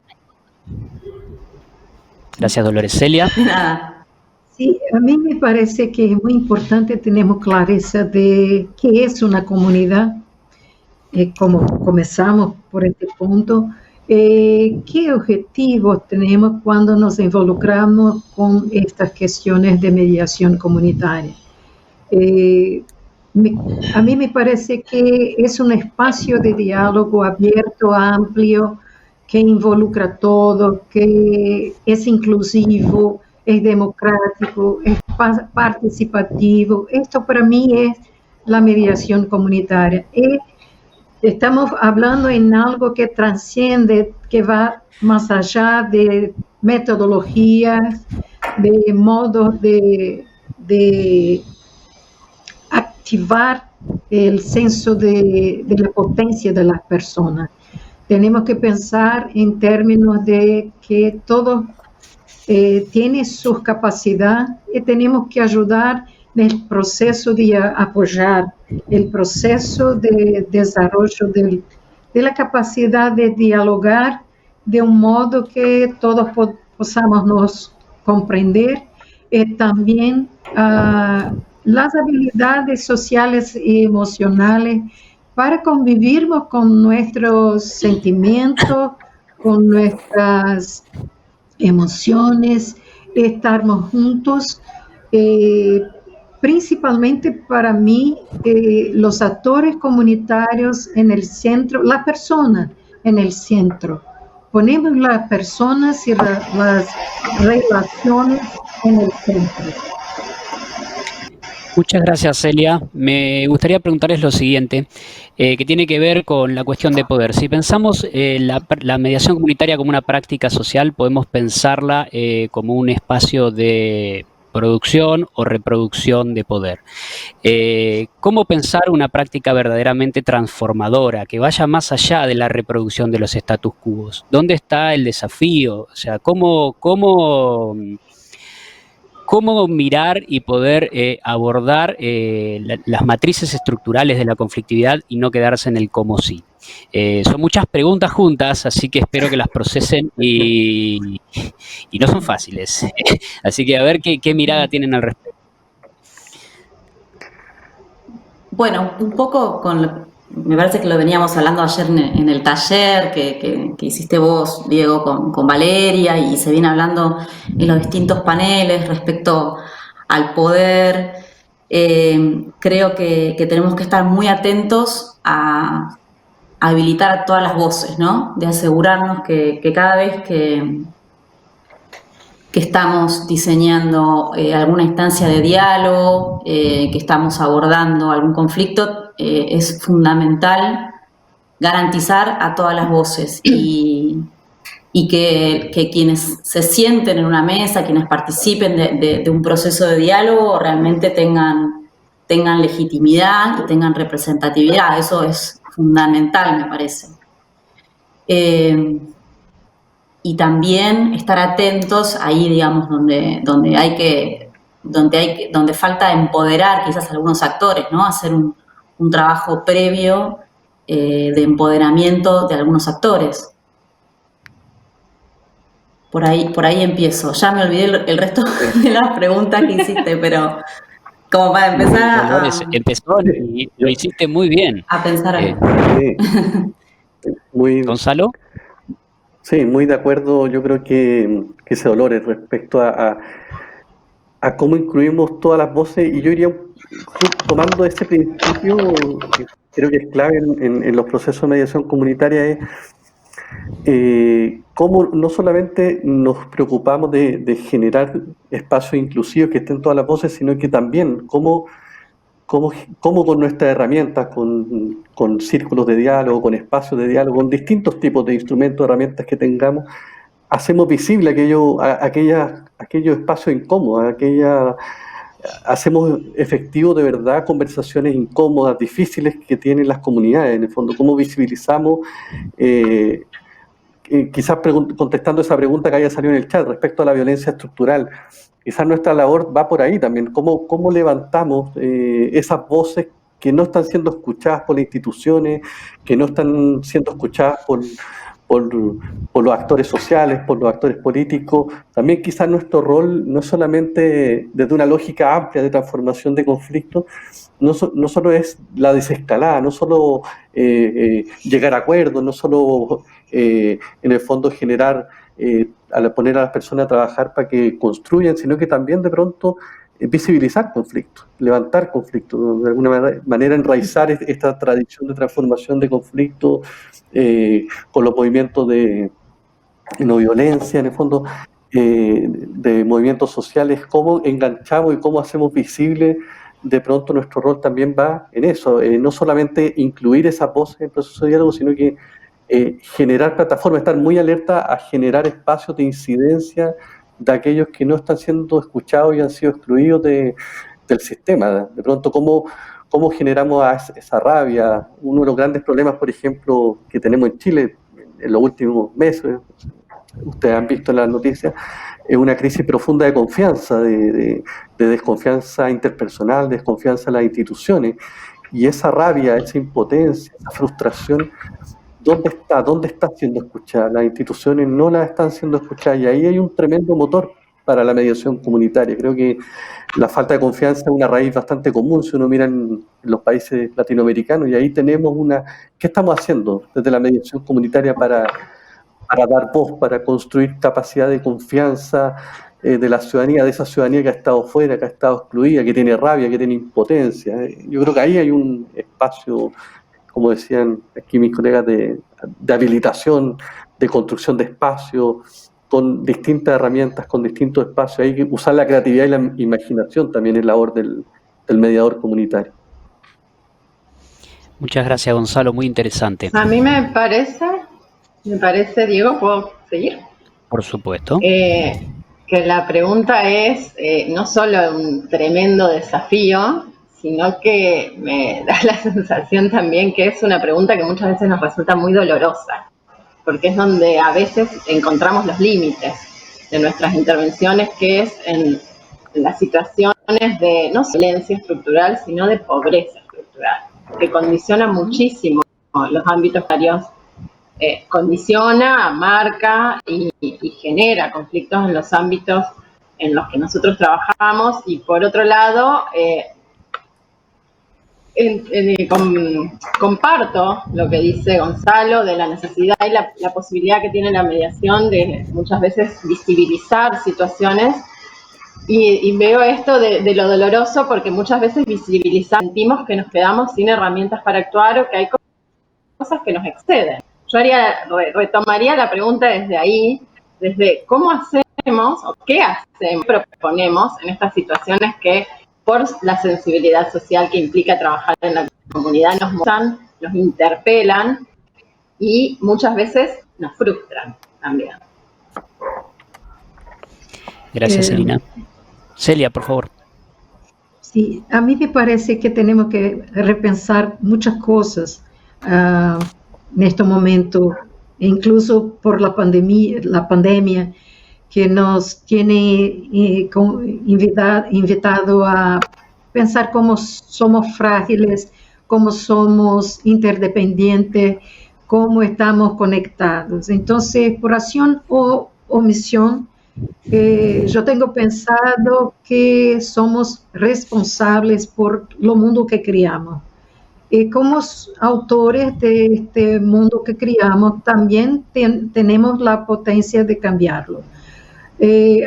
Gracias, Dolores. Celia. Nada. Sí, a mí me parece que es muy importante tener clareza de qué es una comunidad. Como comenzamos por este punto, ¿qué objetivos tenemos cuando nos involucramos con estas cuestiones de mediación comunitaria? A mí me parece que es un espacio de diálogo abierto, amplio, que involucra a todos, que es inclusivo, es democrático, es participativo. Esto para mí es la mediación comunitaria. Estamos hablando en algo que trasciende, que va más allá de metodologías, de modos de activar el senso de la potencia de las personas. Tenemos que pensar en términos de que todos tienen sus capacidades y tenemos que ayudar en el proceso de apoyar, el proceso de desarrollo de la capacidad de dialogar de un modo que todos podamos nos comprender, también las habilidades sociales y emocionales para convivir con nuestros sentimientos, con nuestras emociones, estarmos juntos. Principalmente para mí, los actores comunitarios en el centro, la persona en el centro. Ponemos las personas y las relaciones en el centro. Muchas gracias, Celia. Me gustaría preguntarles lo siguiente, que tiene que ver con la cuestión de poder. Si pensamos la mediación comunitaria como una práctica social, podemos pensarla como un espacio de producción o reproducción de poder. ¿Cómo pensar una práctica verdaderamente transformadora, que vaya más allá de la reproducción de los status quo? ¿Dónde está el desafío? O sea, ¿cómo mirar y poder abordar las matrices estructurales de la conflictividad y no quedarse en el cómo sí? Son muchas preguntas juntas, así que espero que las procesen y no son fáciles. Así que a ver qué mirada tienen al respecto. Bueno, un poco me parece que lo veníamos hablando ayer en el taller que hiciste vos, Diego, con Valeria, y se viene hablando en los distintos paneles respecto al poder. Creo que tenemos que estar muy atentos a habilitar a todas las voces, ¿no? De asegurarnos que cada vez que estamos diseñando alguna instancia de diálogo, que estamos abordando algún conflicto, es fundamental garantizar a todas las voces y que quienes se sienten en una mesa, quienes participen de un proceso de diálogo, realmente tengan legitimidad y tengan representatividad. Eso es fundamental, me parece. Y también estar atentos ahí, digamos, donde falta empoderar quizás a algunos actores, ¿no? Hacer un trabajo previo de empoderamiento de algunos actores. Por ahí empiezo. Ya me olvidé el resto de las preguntas que hiciste, pero como para empezar Dolores, empezó y lo hiciste muy bien. a pensar. Sí. ¿Gonzalo? Sí, muy de acuerdo. Yo creo que ese Dolores respecto a cómo incluimos todas las voces, y yo iría tomando ese principio que creo que es clave en los procesos de mediación comunitaria, es cómo no solamente nos preocupamos de generar espacios inclusivos que estén todas las voces, sino que también cómo con nuestras herramientas, con círculos de diálogo, con espacios de diálogo, con distintos tipos de instrumentos, herramientas que tengamos, hacemos visible aquellos espacios incómodos, hacemos efectivo de verdad conversaciones incómodas, difíciles que tienen las comunidades, en el fondo, cómo visibilizamos, quizás contestando esa pregunta que haya salido en el chat respecto a la violencia estructural. Quizás nuestra labor va por ahí también, cómo levantamos esas voces que no están siendo escuchadas por las instituciones, que no están siendo escuchadas por los actores sociales, por los actores políticos. También quizás nuestro rol no es solamente desde una lógica amplia de transformación de conflictos, no solo es la desescalada, no solo llegar a acuerdos, no solo en el fondo generar, al poner a las personas a trabajar para que construyan, sino que también de pronto visibilizar conflictos, levantar conflictos, de alguna manera enraizar esta tradición de transformación de conflictos con los movimientos de no violencia, en el fondo, de movimientos sociales, cómo enganchamos y cómo hacemos visible. De pronto nuestro rol también va en eso, no solamente incluir esas voces en el proceso de diálogo, sino que generar plataformas, estar muy alerta a generar espacios de incidencia de aquellos que no están siendo escuchados y han sido excluidos del sistema. De pronto, ¿cómo generamos esa rabia? Uno de los grandes problemas, por ejemplo, que tenemos en Chile en los últimos meses, ustedes han visto en las noticias, es una crisis profunda de confianza, de desconfianza interpersonal, desconfianza en las instituciones. Y esa rabia, esa impotencia, esa frustración, ¿dónde está? ¿Dónde está siendo escuchada? Las instituciones no las están siendo escuchadas, y ahí hay un tremendo motor para la mediación comunitaria. Creo que la falta de confianza es una raíz bastante común si uno mira en los países latinoamericanos, y ahí tenemos ¿qué estamos haciendo desde la mediación comunitaria para dar voz, para construir capacidad de confianza de la ciudadanía, de esa ciudadanía que ha estado fuera, que ha estado excluida, que tiene rabia, que tiene impotencia? Yo creo que ahí hay un espacio, como decían aquí mis colegas, de habilitación, de construcción de espacios, con distintas herramientas, con distintos espacios. Hay que usar la creatividad y la imaginación también en la labor del mediador comunitario. Muchas gracias, Gonzalo, muy interesante. A mí me parece, Diego, ¿puedo seguir? Por supuesto. Que la pregunta es no solo un tremendo desafío, sino que me da la sensación también que es una pregunta que muchas veces nos resulta muy dolorosa, porque es donde a veces encontramos los límites de nuestras intervenciones, que es en las situaciones de no solo violencia estructural, sino de pobreza estructural, que condiciona muchísimo los ámbitos varios, condiciona, marca y genera conflictos en los ámbitos en los que nosotros trabajamos. Y por otro lado, comparto lo que dice Gonzalo de la necesidad y la posibilidad que tiene la mediación de muchas veces visibilizar situaciones, y veo esto de lo doloroso, porque muchas veces visibilizamos, sentimos que nos quedamos sin herramientas para actuar, o que hay cosas que nos exceden. Yo retomaría la pregunta desde ahí, desde cómo hacemos o qué hacemos, proponemos en estas situaciones que por la sensibilidad social que implica trabajar en la comunidad nos muestran, nos interpelan y muchas veces nos frustran también. Gracias, Celina. Celia, por favor. Sí, a mí me parece que tenemos que repensar muchas cosas en este momento, incluso por la pandemia que nos tiene invitado a pensar cómo somos frágiles, cómo somos interdependientes, cómo estamos conectados. Entonces, por acción o omisión, yo tengo pensado que somos responsables por lo mundo que criamos. Como autores de este mundo que criamos, también tenemos la potencia de cambiarlo.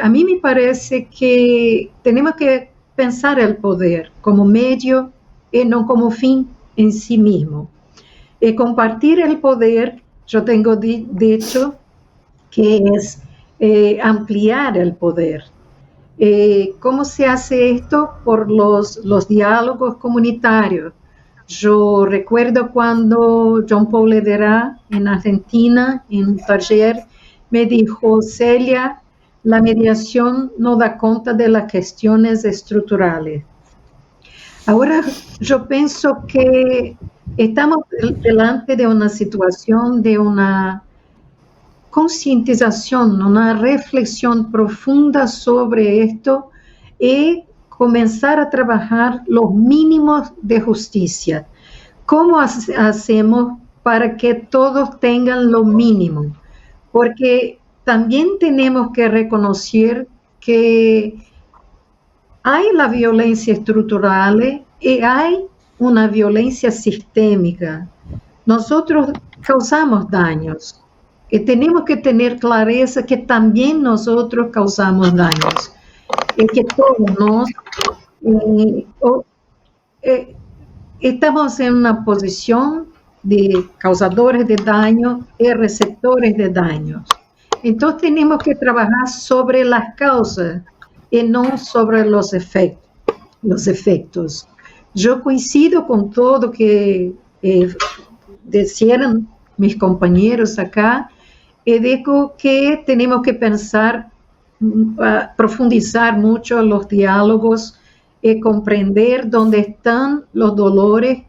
A mí me parece que tenemos que pensar el poder como medio y no como fin en sí mismo. Compartir el poder, yo tengo dicho que es ampliar el poder. ¿Cómo se hace esto? Por los diálogos comunitarios. Yo recuerdo cuando John Paul Lederer en Argentina, en un taller, me dijo: Celia, la mediación no da cuenta de las cuestiones estructurales. Ahora yo pienso que estamos delante de una situación de una concientización, una reflexión profunda sobre esto y comenzar a trabajar los mínimos de justicia. ¿Cómo hacemos para que todos tengan lo mínimo? Porque también tenemos que reconocer que hay la violencia estructural y hay una violencia sistémica. Nosotros causamos daños y tenemos que tener clareza que también nosotros causamos daños y que todos estamos en una posición de causadores de daño y receptores de daños. Entonces tenemos que trabajar sobre las causas y no sobre los efectos. Yo coincido con todo que decían mis compañeros acá, y digo que tenemos que pensar, profundizar mucho los diálogos y comprender dónde están los dolores,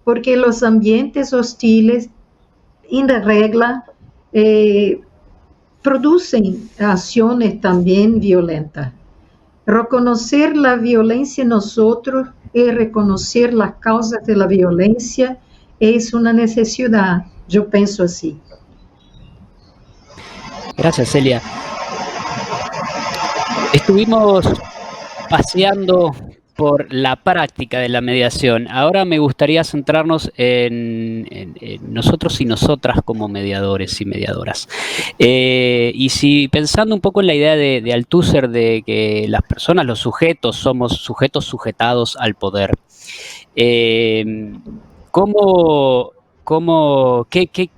porque los ambientes hostiles, en regla, producen acciones también violentas. Reconocer la violencia en nosotros y reconocer las causas de la violencia es una necesidad, yo pienso así. Gracias, Celia. Estuvimos paseando por la práctica de la mediación. Ahora me gustaría centrarnos en nosotros y nosotras como mediadores y mediadoras. Y si pensando un poco en la idea de Althusser de que las personas, los sujetos, somos sujetos sujetados al poder,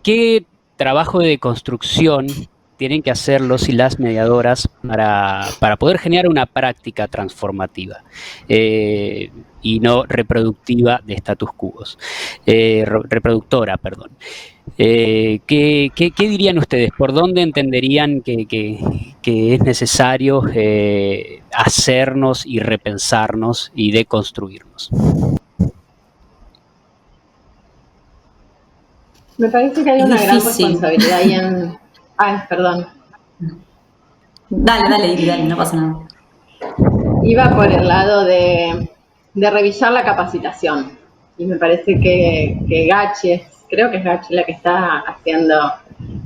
¿qué trabajo de construcción tienen que hacer los y las mediadoras para poder generar una práctica transformativa y no reproductiva de status quo, reproductora, perdón? ¿Qué dirían ustedes? ¿Por dónde entenderían que es necesario hacernos y repensarnos y deconstruirnos? Me parece que hay una gran responsabilidad ahí en... Ay, perdón. Dale, no pasa nada. Iba por el lado de revisar la capacitación. Y me parece que Gachi, creo que es Gachi la que está haciendo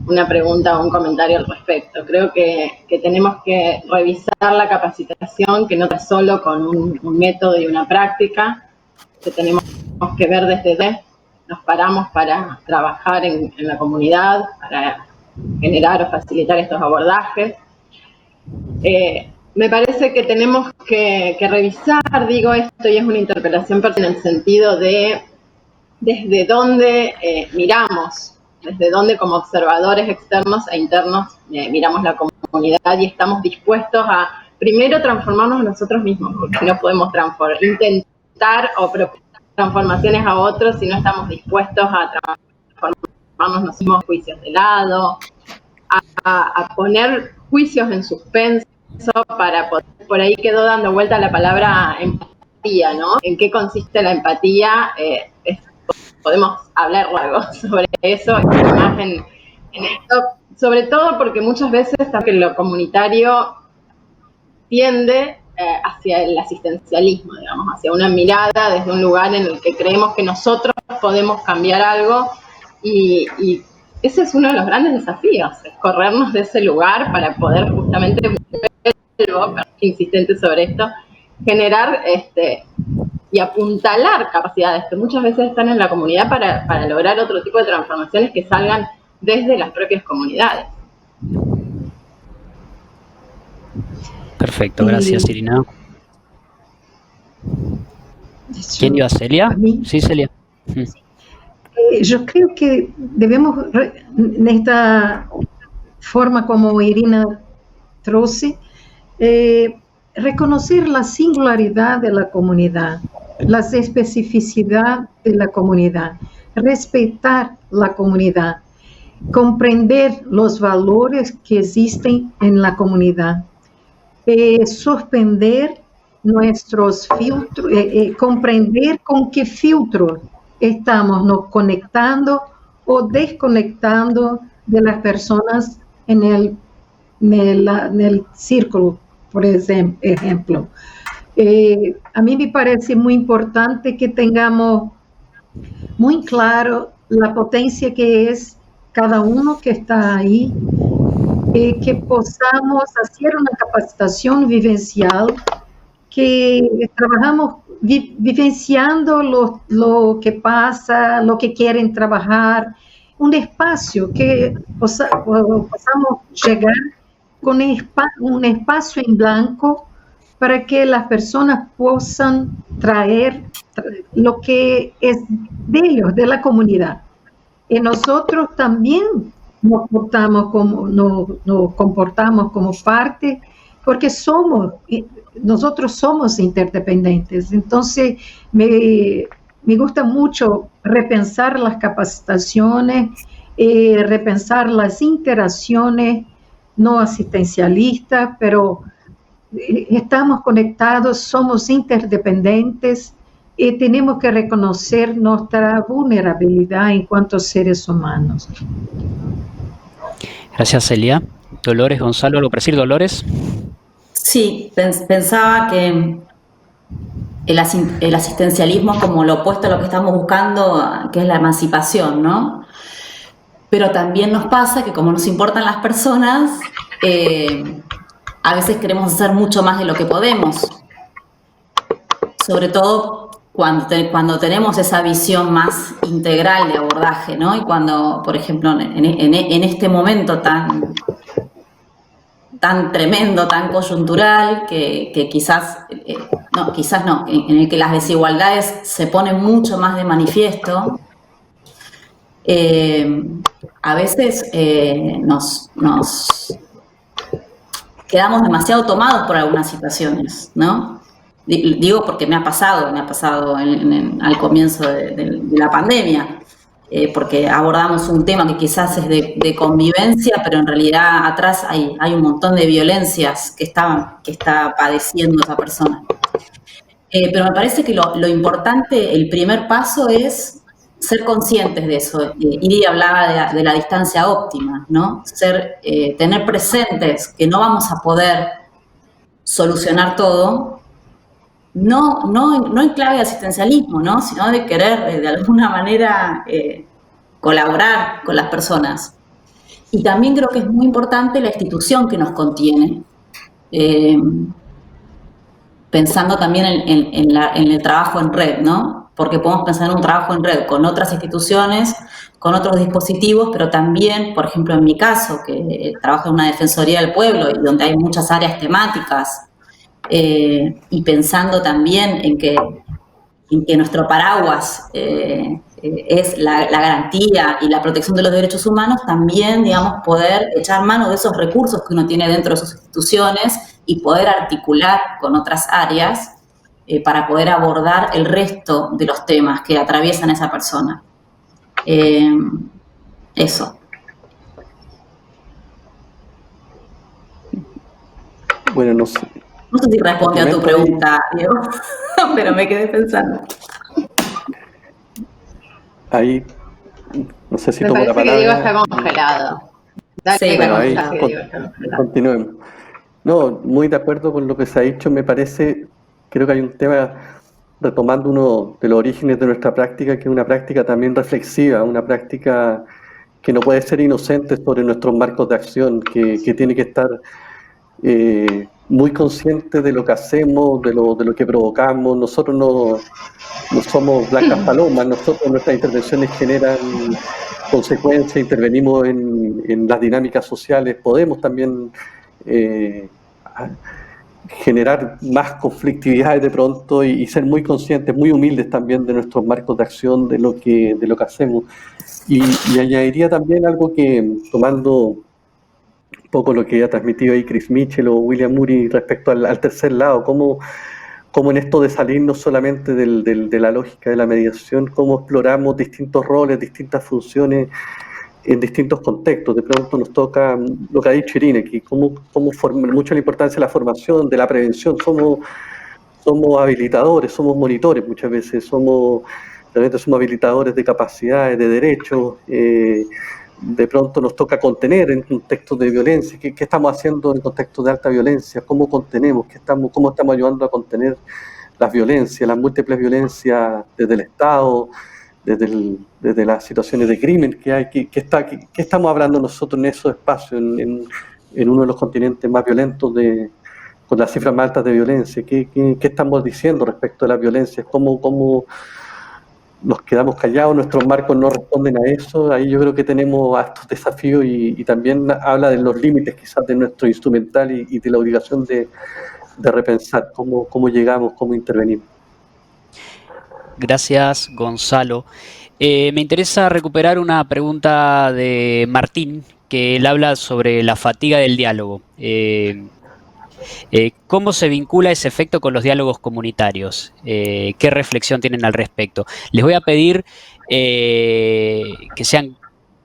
una pregunta o un comentario al respecto. Creo que tenemos que revisar la capacitación, que no está solo con un método y una práctica, que tenemos que ver desde dónde nos paramos para trabajar en la comunidad, para generar o facilitar estos abordajes. Me parece que tenemos que revisar, digo esto, y es una interpelación en el sentido de desde dónde miramos, desde dónde como observadores externos e internos miramos la comunidad y estamos dispuestos a primero transformarnos nosotros mismos, porque no podemos intentar o proponer transformaciones a otros si no estamos dispuestos a transformarnos nosotros mismos, juicios de lado, a poner juicios en suspenso para poder, por ahí quedó dando vuelta la palabra empatía, ¿no? ¿En qué consiste la empatía? Podemos hablar luego sobre eso, más en esto, sobre todo porque muchas veces también lo comunitario tiende hacia el asistencialismo, digamos, hacia una mirada desde un lugar en el que creemos que nosotros podemos cambiar algo y ese es uno de los grandes desafíos, es corrernos de ese lugar para poder justamente, insistente sobre esto, generar y apuntalar capacidades que muchas veces están en la comunidad para lograr otro tipo de transformaciones que salgan desde las propias comunidades. Perfecto, gracias, Irina. ¿Quién iba? ¿Celia? Sí, Celia. Yo creo que debemos, en esta forma como Irina trouxe, reconocer la singularidad de la comunidad, las especificidades de la comunidad, respetar la comunidad, comprender los valores que existen en la comunidad, suspender nuestros filtros, comprender con qué filtro estamos nos conectando o desconectando de las personas en el círculo, por ejemplo. A mí me parece muy importante que tengamos muy claro la potencia que es cada uno que está ahí, que podamos hacer una capacitación vivencial, que trabajamos vivenciando lo que pasa, lo que quieren trabajar, un espacio que podamos llegar con un espacio en blanco para que las personas puedan traer lo que es de ellos, de la comunidad. Y nosotros también nos comportamos como parte, porque nosotros somos interdependientes. Entonces, me gusta mucho repensar las capacitaciones, repensar las interacciones no asistencialistas, pero estamos conectados, somos interdependientes y tenemos que reconocer nuestra vulnerabilidad en cuanto a seres humanos. Gracias, Celia. Dolores, Gonzalo, ¿algo para decir, Dolores? Sí, pensaba que el asistencialismo como lo opuesto a lo que estamos buscando, que es la emancipación, ¿no? Pero también nos pasa que como nos importan las personas, a veces queremos hacer mucho más de lo que podemos, sobre todo cuando tenemos esa visión más integral de abordaje, ¿no? Y cuando, por ejemplo, en este momento tan tremendo, tan coyuntural, que quizás no, en el que las desigualdades se ponen mucho más de manifiesto, a veces nos quedamos demasiado tomados por algunas situaciones, ¿no? Digo porque me ha pasado al comienzo de la pandemia, porque abordamos un tema que quizás es de convivencia, pero en realidad atrás hay un montón de violencias que está padeciendo esa persona. Pero me parece que lo importante, el primer paso es ser conscientes de eso. Iri hablaba de la distancia óptima, ¿no? Tener presentes que no vamos a poder solucionar todo, no en clave de asistencialismo, ¿no? Sino de querer de alguna manera colaborar con las personas. Y también creo que es muy importante la institución que nos contiene, pensando también en el trabajo en red, ¿no? Porque podemos pensar en un trabajo en red con otras instituciones, con otros dispositivos, pero también, por ejemplo, en mi caso, que trabajo en una defensoría del pueblo y donde hay muchas áreas temáticas, y pensando también en que nuestro paraguas es la garantía y la protección de los derechos humanos, también, digamos, poder echar mano de esos recursos que uno tiene dentro de sus instituciones y poder articular con otras áreas para poder abordar el resto de los temas que atraviesan a esa persona. Eso. Bueno, no sé. No sé si responde a tu pregunta, Diego, pero me quedé pensando. Ahí, no sé si me tomo la parece que Diego palabra. está congelado. Dale, Sí, Bueno, ahí que Diego está congelado. continuemos. No, muy de acuerdo con lo que se ha dicho. Me parece, creo que hay un tema, retomando uno de los orígenes de nuestra práctica, que es una práctica también reflexiva, una práctica que no puede ser inocente sobre nuestros marcos de acción, que tiene que estar muy consciente de lo que hacemos, de lo que provocamos. Nosotros no somos blancas palomas, nosotros nuestras intervenciones generan consecuencias, intervenimos en las dinámicas sociales, podemos también generar más conflictividades de pronto y ser muy conscientes, muy humildes también de nuestros marcos de acción, de lo que hacemos. Y añadiría también algo que, tomando un poco lo que ha transmitido ahí Chris Mitchell o William Murray respecto al tercer lado, cómo en esto de salirnos solamente de la lógica de la mediación, cómo exploramos distintos roles, distintas funciones en distintos contextos. De pronto nos toca lo que ha dicho Irene, que mucho la importancia de la formación, de la prevención. Somos habilitadores, somos monitores muchas veces, realmente somos habilitadores de capacidades, de derechos. De pronto nos toca contener en contextos de violencia. ¿Qué estamos haciendo en contextos de alta violencia? ¿Cómo contenemos? ¿Cómo estamos ayudando a contener las violencias, las múltiples violencias desde el Estado, desde las situaciones de crimen que hay? ¿Qué estamos hablando nosotros en esos espacios, en uno de los continentes más violentos, con las cifras más altas de violencia? ¿Qué estamos diciendo respecto a las violencias? ¿Cómo nos quedamos callados? ¿Nuestros marcos no responden a eso? Ahí yo creo que tenemos estos desafíos y también habla de los límites quizás de nuestro instrumental y de la obligación de repensar cómo llegamos, cómo intervenimos. Gracias, Gonzalo. Me interesa recuperar una pregunta de Martín, que él habla sobre la fatiga del diálogo. ¿Cómo se vincula ese efecto con los diálogos comunitarios? ¿Qué reflexión tienen al respecto? Les voy a pedir que sean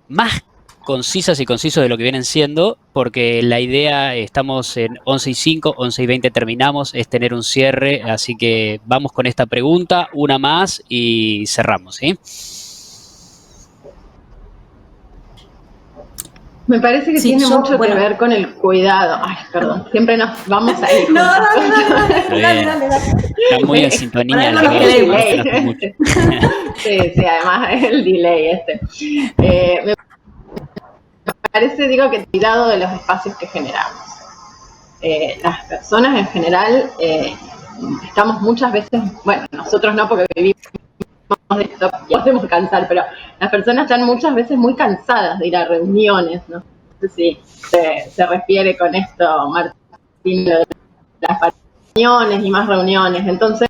más concisas y concisos de lo que vienen siendo, porque la idea, estamos en 11:05, 11:20 terminamos, es tener un cierre, así que vamos con esta pregunta, una más y cerramos, ¿sí? Me parece que tiene mucho que ver con el cuidado. Ay, perdón, siempre nos vamos a ir. Dale. Está muy en sintonía. Sí, además es el delay me parece, digo, que el cuidado de los espacios que generamos. Las personas en general estamos muchas veces, bueno, nosotros no, porque vivimos de esto, podemos cansar, pero las personas están muchas veces muy cansadas de ir a reuniones, ¿no? No sé si se refiere con esto, Martín, de las reuniones y más reuniones. Entonces,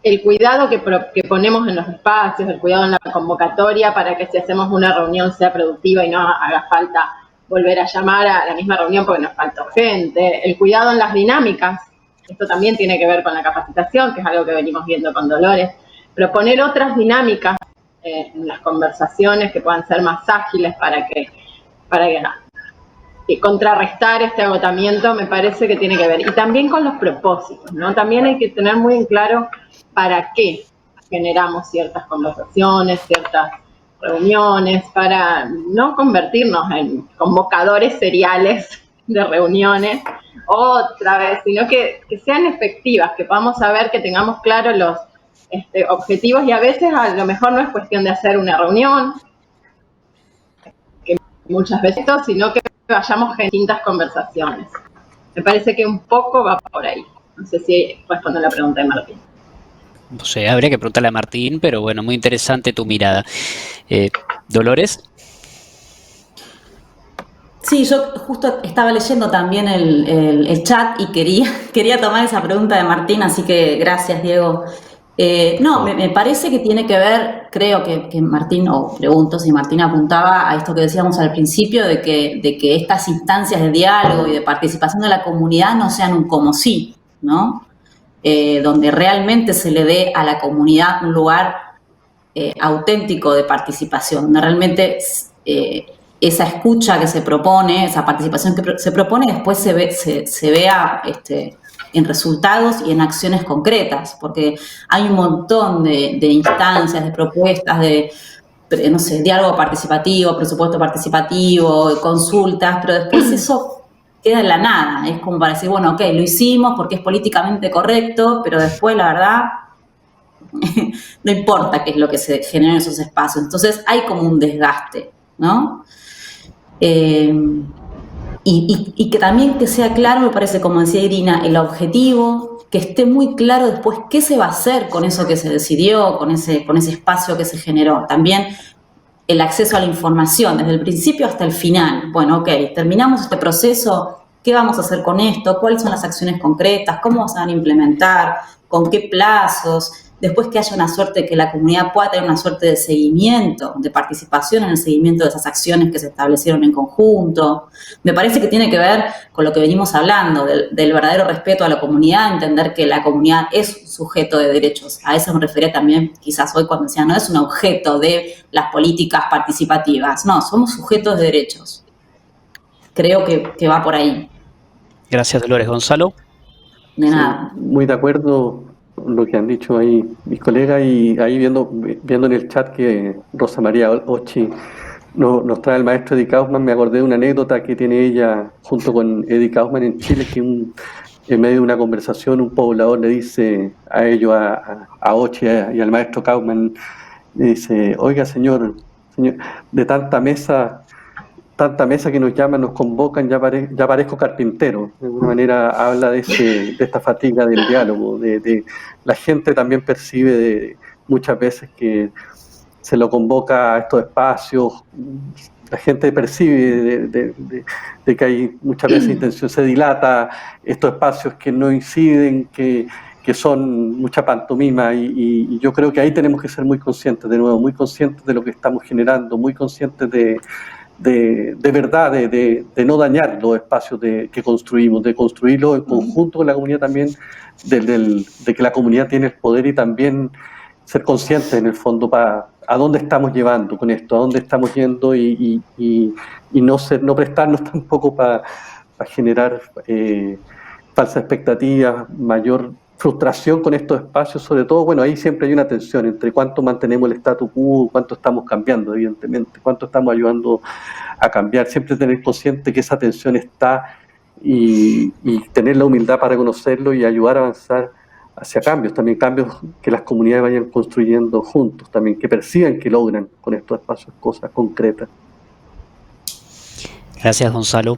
el cuidado que ponemos en los espacios, el cuidado en la convocatoria para que si hacemos una reunión sea productiva y no haga falta volver a llamar a la misma reunión porque nos faltó gente, el cuidado en las dinámicas. Esto también tiene que ver con la capacitación, que es algo que venimos viendo con Dolores. Proponer otras dinámicas en las conversaciones que puedan ser más ágiles para que contrarrestar este agotamiento, me parece que tiene que ver. Y también con los propósitos, ¿no? También hay que tener muy en claro para qué generamos ciertas conversaciones, ciertas reuniones, para no convertirnos en convocadores seriales de reuniones otra vez, sino que sean efectivas, que podamos saber, que tengamos claros los objetivos, y a veces a lo mejor no es cuestión de hacer una reunión, que muchas veces, sino que vayamos en distintas conversaciones. Me parece que un poco va por ahí. No sé si respondo a la pregunta de Martín. No sé, habría que preguntarle a Martín, pero bueno, muy interesante tu mirada. ¿Dolores? Sí, yo justo estaba leyendo también el chat y quería tomar esa pregunta de Martín, así que gracias, Diego. No, me parece que tiene que ver, creo que Martín, o pregunto si Martín apuntaba a esto que decíamos al principio, de que estas instancias de diálogo y de participación de la comunidad no sean un como sí, ¿no? Donde realmente se le dé a la comunidad un lugar auténtico de participación, donde realmente esa escucha que se propone, esa participación que se propone, después se vea en resultados y en acciones concretas, porque hay un montón de instancias, de propuestas, no sé, diálogo participativo, presupuesto participativo, consultas, pero después eso queda en la nada. Es como para decir, bueno, ok, lo hicimos porque es políticamente correcto, pero después, la verdad, no importa qué es lo que se genera en esos espacios. Entonces hay como un desgaste, ¿no? Y que también que sea claro, me parece, como decía Irina, el objetivo, que esté muy claro después qué se va a hacer con eso que se decidió, con ese espacio que se generó. También el acceso a la información, desde el principio hasta el final. Bueno, ok, terminamos este proceso, ¿qué vamos a hacer con esto? ¿Cuáles son las acciones concretas? ¿Cómo se van a implementar? ¿Con qué plazos? Después que haya una suerte, que la comunidad pueda tener una suerte de seguimiento, de participación en el seguimiento de esas acciones que se establecieron en conjunto. Me parece que tiene que ver con lo que venimos hablando, del verdadero respeto a la comunidad, entender que la comunidad es un sujeto de derechos. A eso me refería también quizás hoy cuando decía, no es un objeto de las políticas participativas, no, somos sujetos de derechos. Creo que va por ahí. Gracias, Dolores. Gonzalo. De nada. Muy de acuerdo con lo que han dicho ahí mis colegas, y ahí viendo en el chat que Rosa María Ochi nos trae el maestro Eddie Kaufman, me acordé de una anécdota que tiene ella junto con Eddie Kaufman en Chile, que en medio de una conversación un poblador le dice a ellos, a Ochi y al maestro Kaufman, le dice, oiga señor, de tanta mesa que nos llaman, nos convocan, ya parezco carpintero. De alguna manera habla de esta fatiga del diálogo, de la gente también percibe muchas veces que se lo convoca a estos espacios, la gente percibe de que hay muchas veces intención, se dilata estos espacios que no inciden, que son mucha pantomima, y yo creo que ahí tenemos que ser muy conscientes, de nuevo, muy conscientes de lo que estamos generando, muy conscientes de verdad, de no dañar los espacios que construimos, de construirlos en conjunto con la comunidad también, de que la comunidad tiene el poder, y también ser conscientes en el fondo a dónde estamos llevando con esto, a dónde estamos yendo, y no prestarnos tampoco para generar falsas expectativas, mayor frustración con estos espacios. Sobre todo, bueno, ahí siempre hay una tensión entre cuánto mantenemos el status quo, cuánto estamos cambiando, evidentemente, cuánto estamos ayudando a cambiar. Siempre tener consciente que esa tensión está, y tener la humildad para reconocerlo y ayudar a avanzar hacia cambios, también cambios que las comunidades vayan construyendo juntos, también que perciban que logran con estos espacios cosas concretas. Gracias, Gonzalo.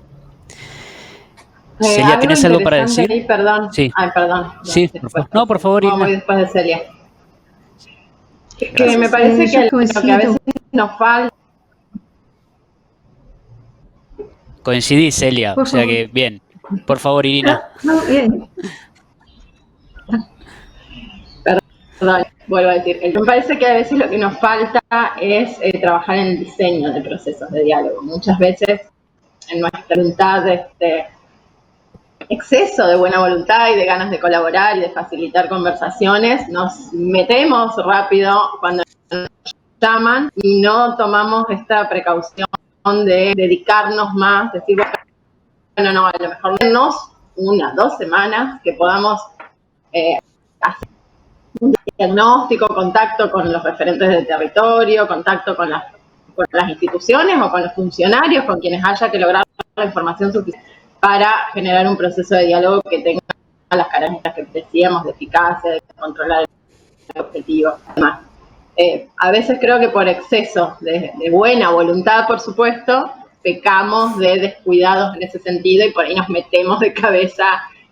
Celia, ¿tienes algo para decir? Ahí, perdón. Sí. Ay, perdón. Sí, no, por favor, Irina. Voy después de Celia. Que me parece que lo que a veces nos falta. Coincidí, Celia, o sea que bien. Por favor, Irina. No, bien. Perdón, vuelvo a decir. Me parece que a veces lo que nos falta es trabajar en el diseño de procesos de diálogo. Muchas veces en nuestra voluntad exceso de buena voluntad y de ganas de colaborar y de facilitar conversaciones, nos metemos rápido cuando nos llaman y no tomamos esta precaución de dedicarnos más, decir, bueno, no, a lo mejor darnos 1 o 2 semanas que podamos hacer un diagnóstico, contacto con los referentes del territorio, contacto con las instituciones o con los funcionarios, con quienes haya que lograr la información suficiente para generar un proceso de diálogo que tenga las características que decíamos, de eficacia, de controlar el objetivo, además. A veces creo que por exceso de buena voluntad, por supuesto, pecamos de descuidados en ese sentido, y por ahí nos metemos de cabeza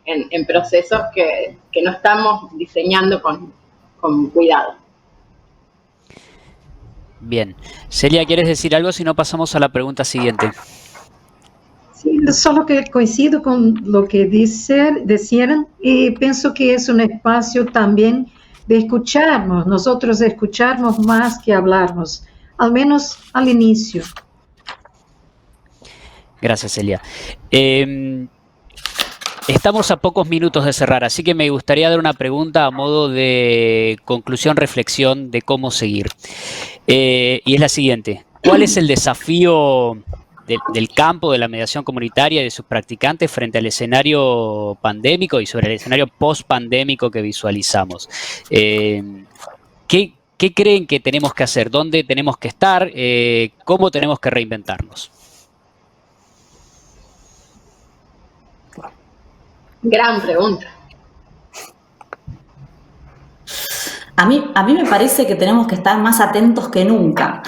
en procesos que no estamos diseñando con cuidado. Bien. Celia, ¿quieres decir algo? Si no, pasamos a la pregunta siguiente. Sí, solo que coincido con lo que decían, y pienso que es un espacio también de escucharnos, nosotros escucharnos más que hablarnos, al menos al inicio. Gracias, Celia. Estamos a pocos minutos de cerrar, así que me gustaría dar una pregunta a modo de conclusión, reflexión de cómo seguir. Y es la siguiente. ¿Cuál es el desafío del campo de la mediación comunitaria y de sus practicantes frente al escenario pandémico y sobre el escenario post-pandémico que visualizamos? ¿Qué creen que tenemos que hacer? ¿Dónde tenemos que estar? ¿Cómo tenemos que reinventarnos? Gran pregunta. A mí me parece que tenemos que estar más atentos que nunca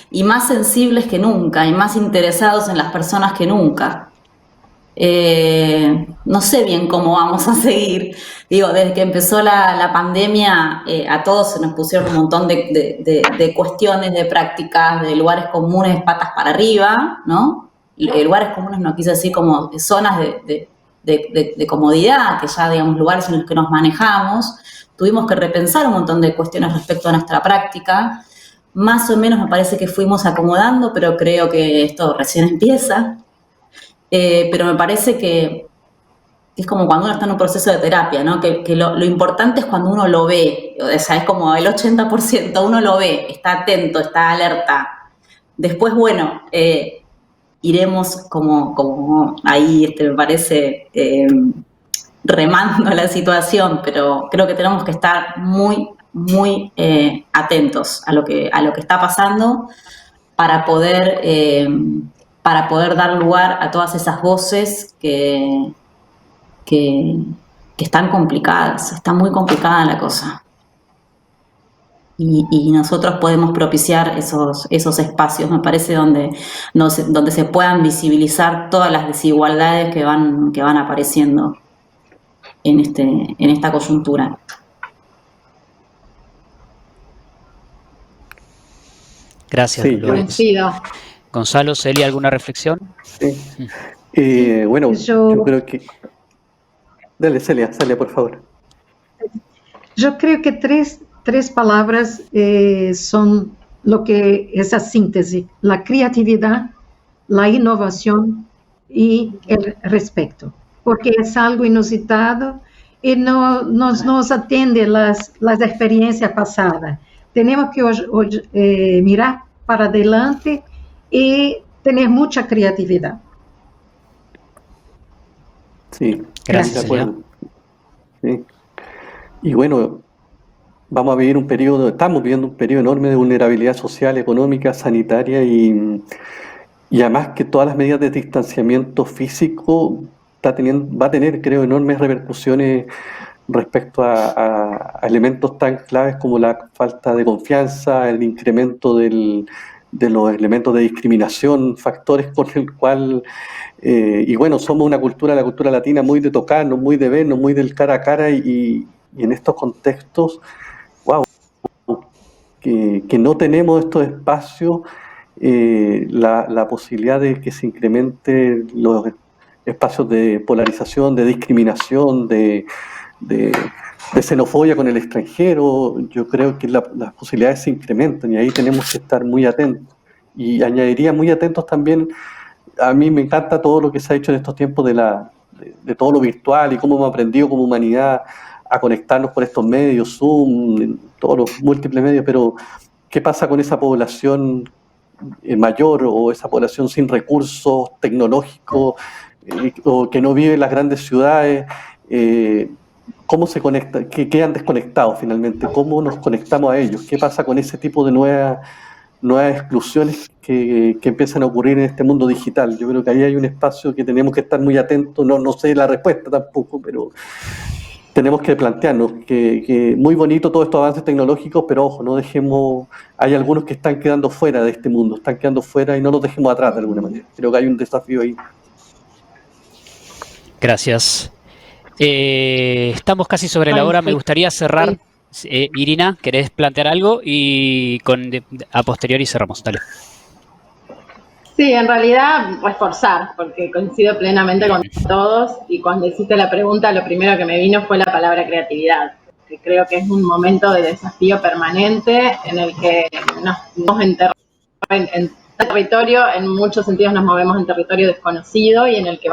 y más sensibles que nunca y más interesados en las personas que nunca. No sé bien cómo vamos a seguir. Digo, desde que empezó la pandemia, a todos se nos pusieron un montón de cuestiones, de prácticas, de lugares comunes, patas para arriba, ¿no? Lugares comunes no quise decir como zonas de comodidad, que ya, digamos, lugares en los que nos manejamos. Tuvimos que repensar un montón de cuestiones respecto a nuestra práctica. Más o menos me parece que fuimos acomodando, pero creo que esto recién empieza. Pero me parece que es como cuando uno está en un proceso de terapia, ¿no? Que lo importante es cuando uno lo ve. O sea, es como el 80%, uno lo ve, está atento, está alerta. Después, bueno, iremos como ahí, me parece, remando la situación, pero creo que tenemos que estar muy, muy atentos a lo que está pasando para poder dar lugar a todas esas voces que están complicadas. Está muy complicada la cosa. Y nosotros podemos propiciar esos espacios, me parece, donde se puedan visibilizar todas las desigualdades que van apareciendo en esta coyuntura. Gracias, Sí, Dolores. Gonzalo, Celia, ¿alguna reflexión? Sí. Bueno, yo creo que... Dale, Celia, por favor. Yo creo que tres palabras son lo que esa síntesis: la creatividad, la innovación y el respeto, porque es algo inusitado y no nos atiende las experiencias pasadas. Tenemos que mirar para adelante y tener mucha creatividad. Sí, gracias, de acuerdo. Sí. Y bueno, estamos viviendo un periodo enorme de vulnerabilidad social, económica, sanitaria y además que todas las medidas de distanciamiento físico va a tener, creo, enormes repercusiones respecto a elementos tan claves como la falta de confianza, el incremento de los elementos de discriminación, factores con el cual, y bueno, somos la cultura latina muy de tocarnos, muy de vernos, muy del cara a cara y en estos contextos, wow, que no tenemos estos espacios, la posibilidad de que se incrementen los espacios de polarización, de discriminación, de xenofobia con el extranjero, yo creo que las posibilidades se incrementan y ahí tenemos que estar muy atentos. Y añadiría muy atentos también, a mí me encanta todo lo que se ha hecho en estos tiempos de todo lo virtual y cómo hemos aprendido como humanidad a conectarnos por estos medios, Zoom, todos los múltiples medios, pero ¿qué pasa con esa población mayor o esa población sin recursos tecnológicos o que no vive en las grandes ciudades? ¿Cómo se conecta? ¿Qué quedan desconectados finalmente? ¿Cómo nos conectamos a ellos? ¿Qué pasa con ese tipo de nuevas exclusiones que empiezan a ocurrir en este mundo digital? Yo creo que ahí hay un espacio que tenemos que estar muy atentos. No sé la respuesta tampoco, pero tenemos que plantearnos que muy bonito todos estos avances tecnológicos, pero ojo, no dejemos, hay algunos que están quedando fuera de este mundo, están quedando fuera y no los dejemos atrás de alguna manera. Creo que hay un desafío ahí. Gracias. Estamos casi sobre la hora. Me gustaría cerrar. Irina, ¿querés plantear algo? Y a posteriori cerramos. Dale. Sí, en realidad reforzar, porque coincido plenamente con todos y cuando hiciste la pregunta lo primero que me vino fue la palabra creatividad. que creo que es un momento de desafío permanente en el que nos movemos en territorio, en muchos sentidos nos movemos en territorio desconocido y en el que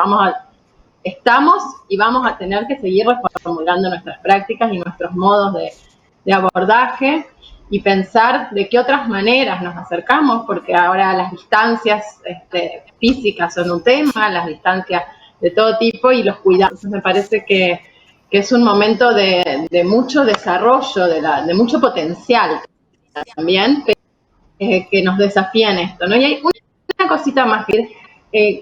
estamos y vamos a tener que seguir reformulando nuestras prácticas y nuestros modos de abordaje y pensar de qué otras maneras nos acercamos, porque ahora las distancias físicas son un tema, las distancias de todo tipo y los cuidados. Entonces me parece que es un momento de mucho desarrollo, de mucho potencial también, que nos desafía en esto, ¿no? Y hay una cosita más que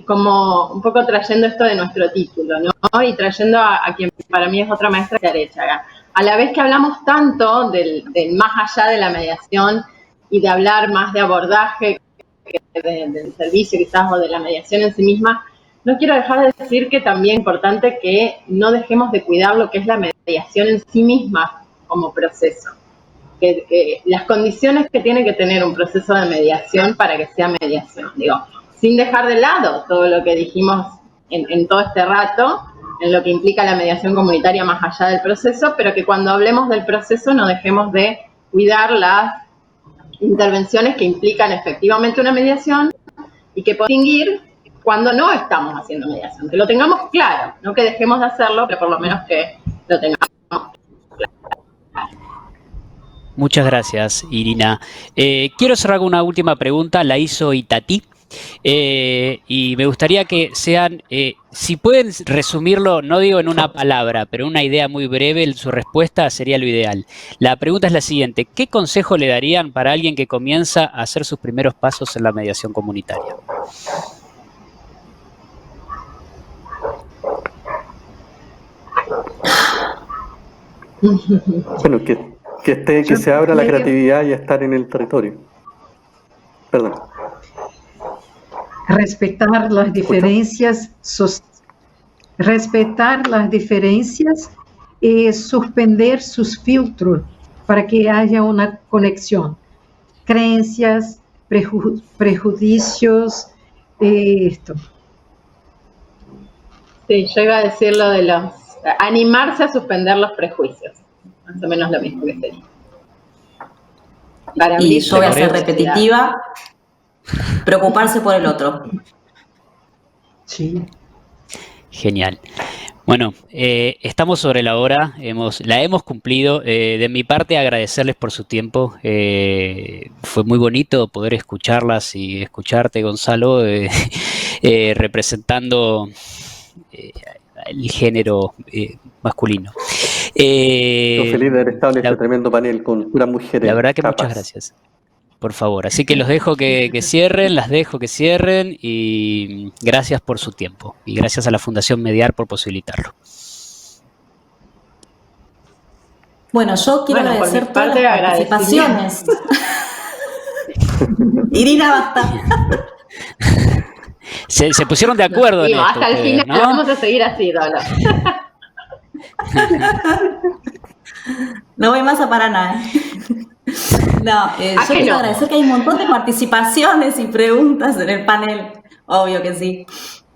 como un poco trayendo esto de nuestro título, ¿no? Y trayendo a quien para mí es otra maestra, Arechaga. A la vez que hablamos tanto del más allá de la mediación y de hablar más de abordaje del servicio quizás o de la mediación en sí misma, no quiero dejar de decir que también es importante que no dejemos de cuidar lo que es la mediación en sí misma como proceso. Que las condiciones que tiene que tener un proceso de mediación para que sea mediación, digo, sin dejar de lado todo lo que dijimos en todo este rato, en lo que implica la mediación comunitaria más allá del proceso, pero que cuando hablemos del proceso no dejemos de cuidar las intervenciones que implican efectivamente una mediación y que podemos distinguir cuando no estamos haciendo mediación, que lo tengamos claro, no que dejemos de hacerlo, pero por lo menos que lo tengamos. Muchas gracias, Irina. Quiero cerrar con una última pregunta, la hizo Itatí, y me gustaría que sean, si pueden resumirlo, no digo en una palabra, pero una idea muy breve, su respuesta sería lo ideal. La pregunta es la siguiente: ¿qué consejo le darían para alguien que comienza a hacer sus primeros pasos en la mediación comunitaria? Bueno, que se abra la creatividad y estar en el territorio. Perdón. Respetar las diferencias, y suspender sus filtros para que haya una conexión. Creencias, prejuicios, esto. Sí, yo iba a decir lo de animarse a suspender los prejuicios. Más o menos lo mismo que sería. Y yo voy a ser repetitiva. Preocuparse por el otro. Sí. Genial. Bueno, estamos sobre la hora, la hemos cumplido. De mi parte, agradecerles por su tiempo. Fue muy bonito poder escucharlas y escucharte, Gonzalo, representando el género masculino. Estoy feliz de haber estado en este tremendo panel con puras mujeres. La verdad que muchas gracias. Por favor, así que los dejo que cierren, las dejo que cierren y gracias por su tiempo y gracias a la Fundación Mediar por posibilitarlo. Bueno, yo quiero agradecer todas las participaciones. Irina, basta. Se pusieron de acuerdo en esto. Hasta el final, ¿no? Vamos a seguir así, Dolo. No voy más a Paraná. No, yo quiero agradecer que hay un montón de participaciones y preguntas en el panel, obvio que sí.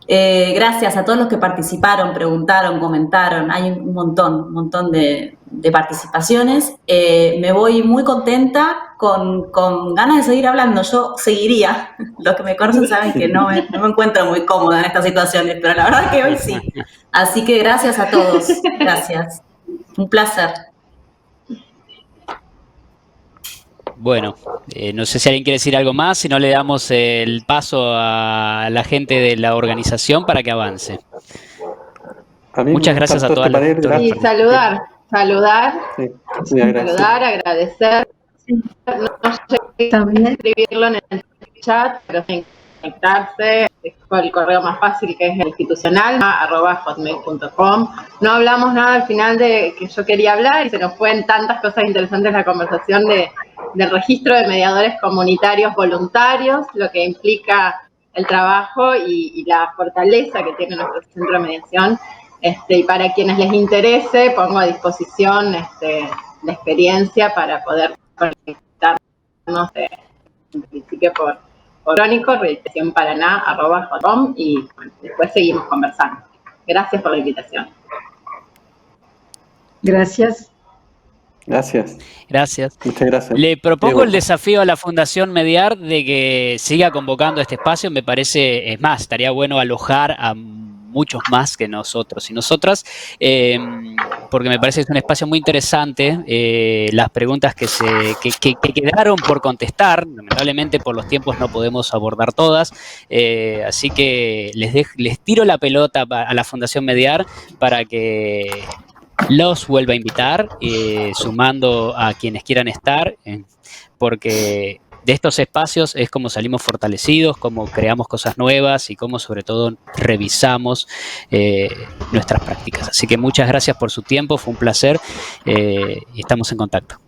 Gracias a todos los que participaron, preguntaron, comentaron, hay un montón de participaciones. Me voy muy contenta, con ganas de seguir hablando. Yo seguiría, los que me conocen saben que no me encuentro muy cómoda en estas situaciones, pero la verdad que hoy sí. Así que gracias a todos, gracias. Un placer. Bueno, no sé si alguien quiere decir algo más, si no le damos el paso a la gente de la organización para que avance. Muchas gracias a todas las personas. Y saludar, agradecer. No sé también escribirlo en el chat, pero sin conectarse con el correo más fácil, que es el institucional, @hotmail.com. No hablamos nada al final de que yo quería hablar y se nos fueron tantas cosas interesantes en la conversación del registro de mediadores comunitarios voluntarios, lo que implica el trabajo y la fortaleza que tiene nuestro centro de mediación. Y para quienes les interese, pongo a disposición la experiencia para poder conectarnos en principio por crónico, redacciónparaná@hotmail.com y bueno, después seguimos conversando. Gracias por la invitación. Gracias. Gracias. Gracias. Muchas gracias. Le propongo Diego. el desafío a la Fundación Mediar de que siga convocando este espacio. Me parece, es más, estaría bueno alojar a muchos más que nosotros y nosotras, porque me parece que es un espacio muy interesante. Las preguntas que quedaron por contestar, lamentablemente por los tiempos no podemos abordar todas, así que les tiro la pelota a la Fundación Mediar para que los vuelva a invitar, sumando a quienes quieran estar, porque de estos espacios es como salimos fortalecidos, como creamos cosas nuevas y como sobre todo revisamos nuestras prácticas. Así que muchas gracias por su tiempo, fue un placer y estamos en contacto.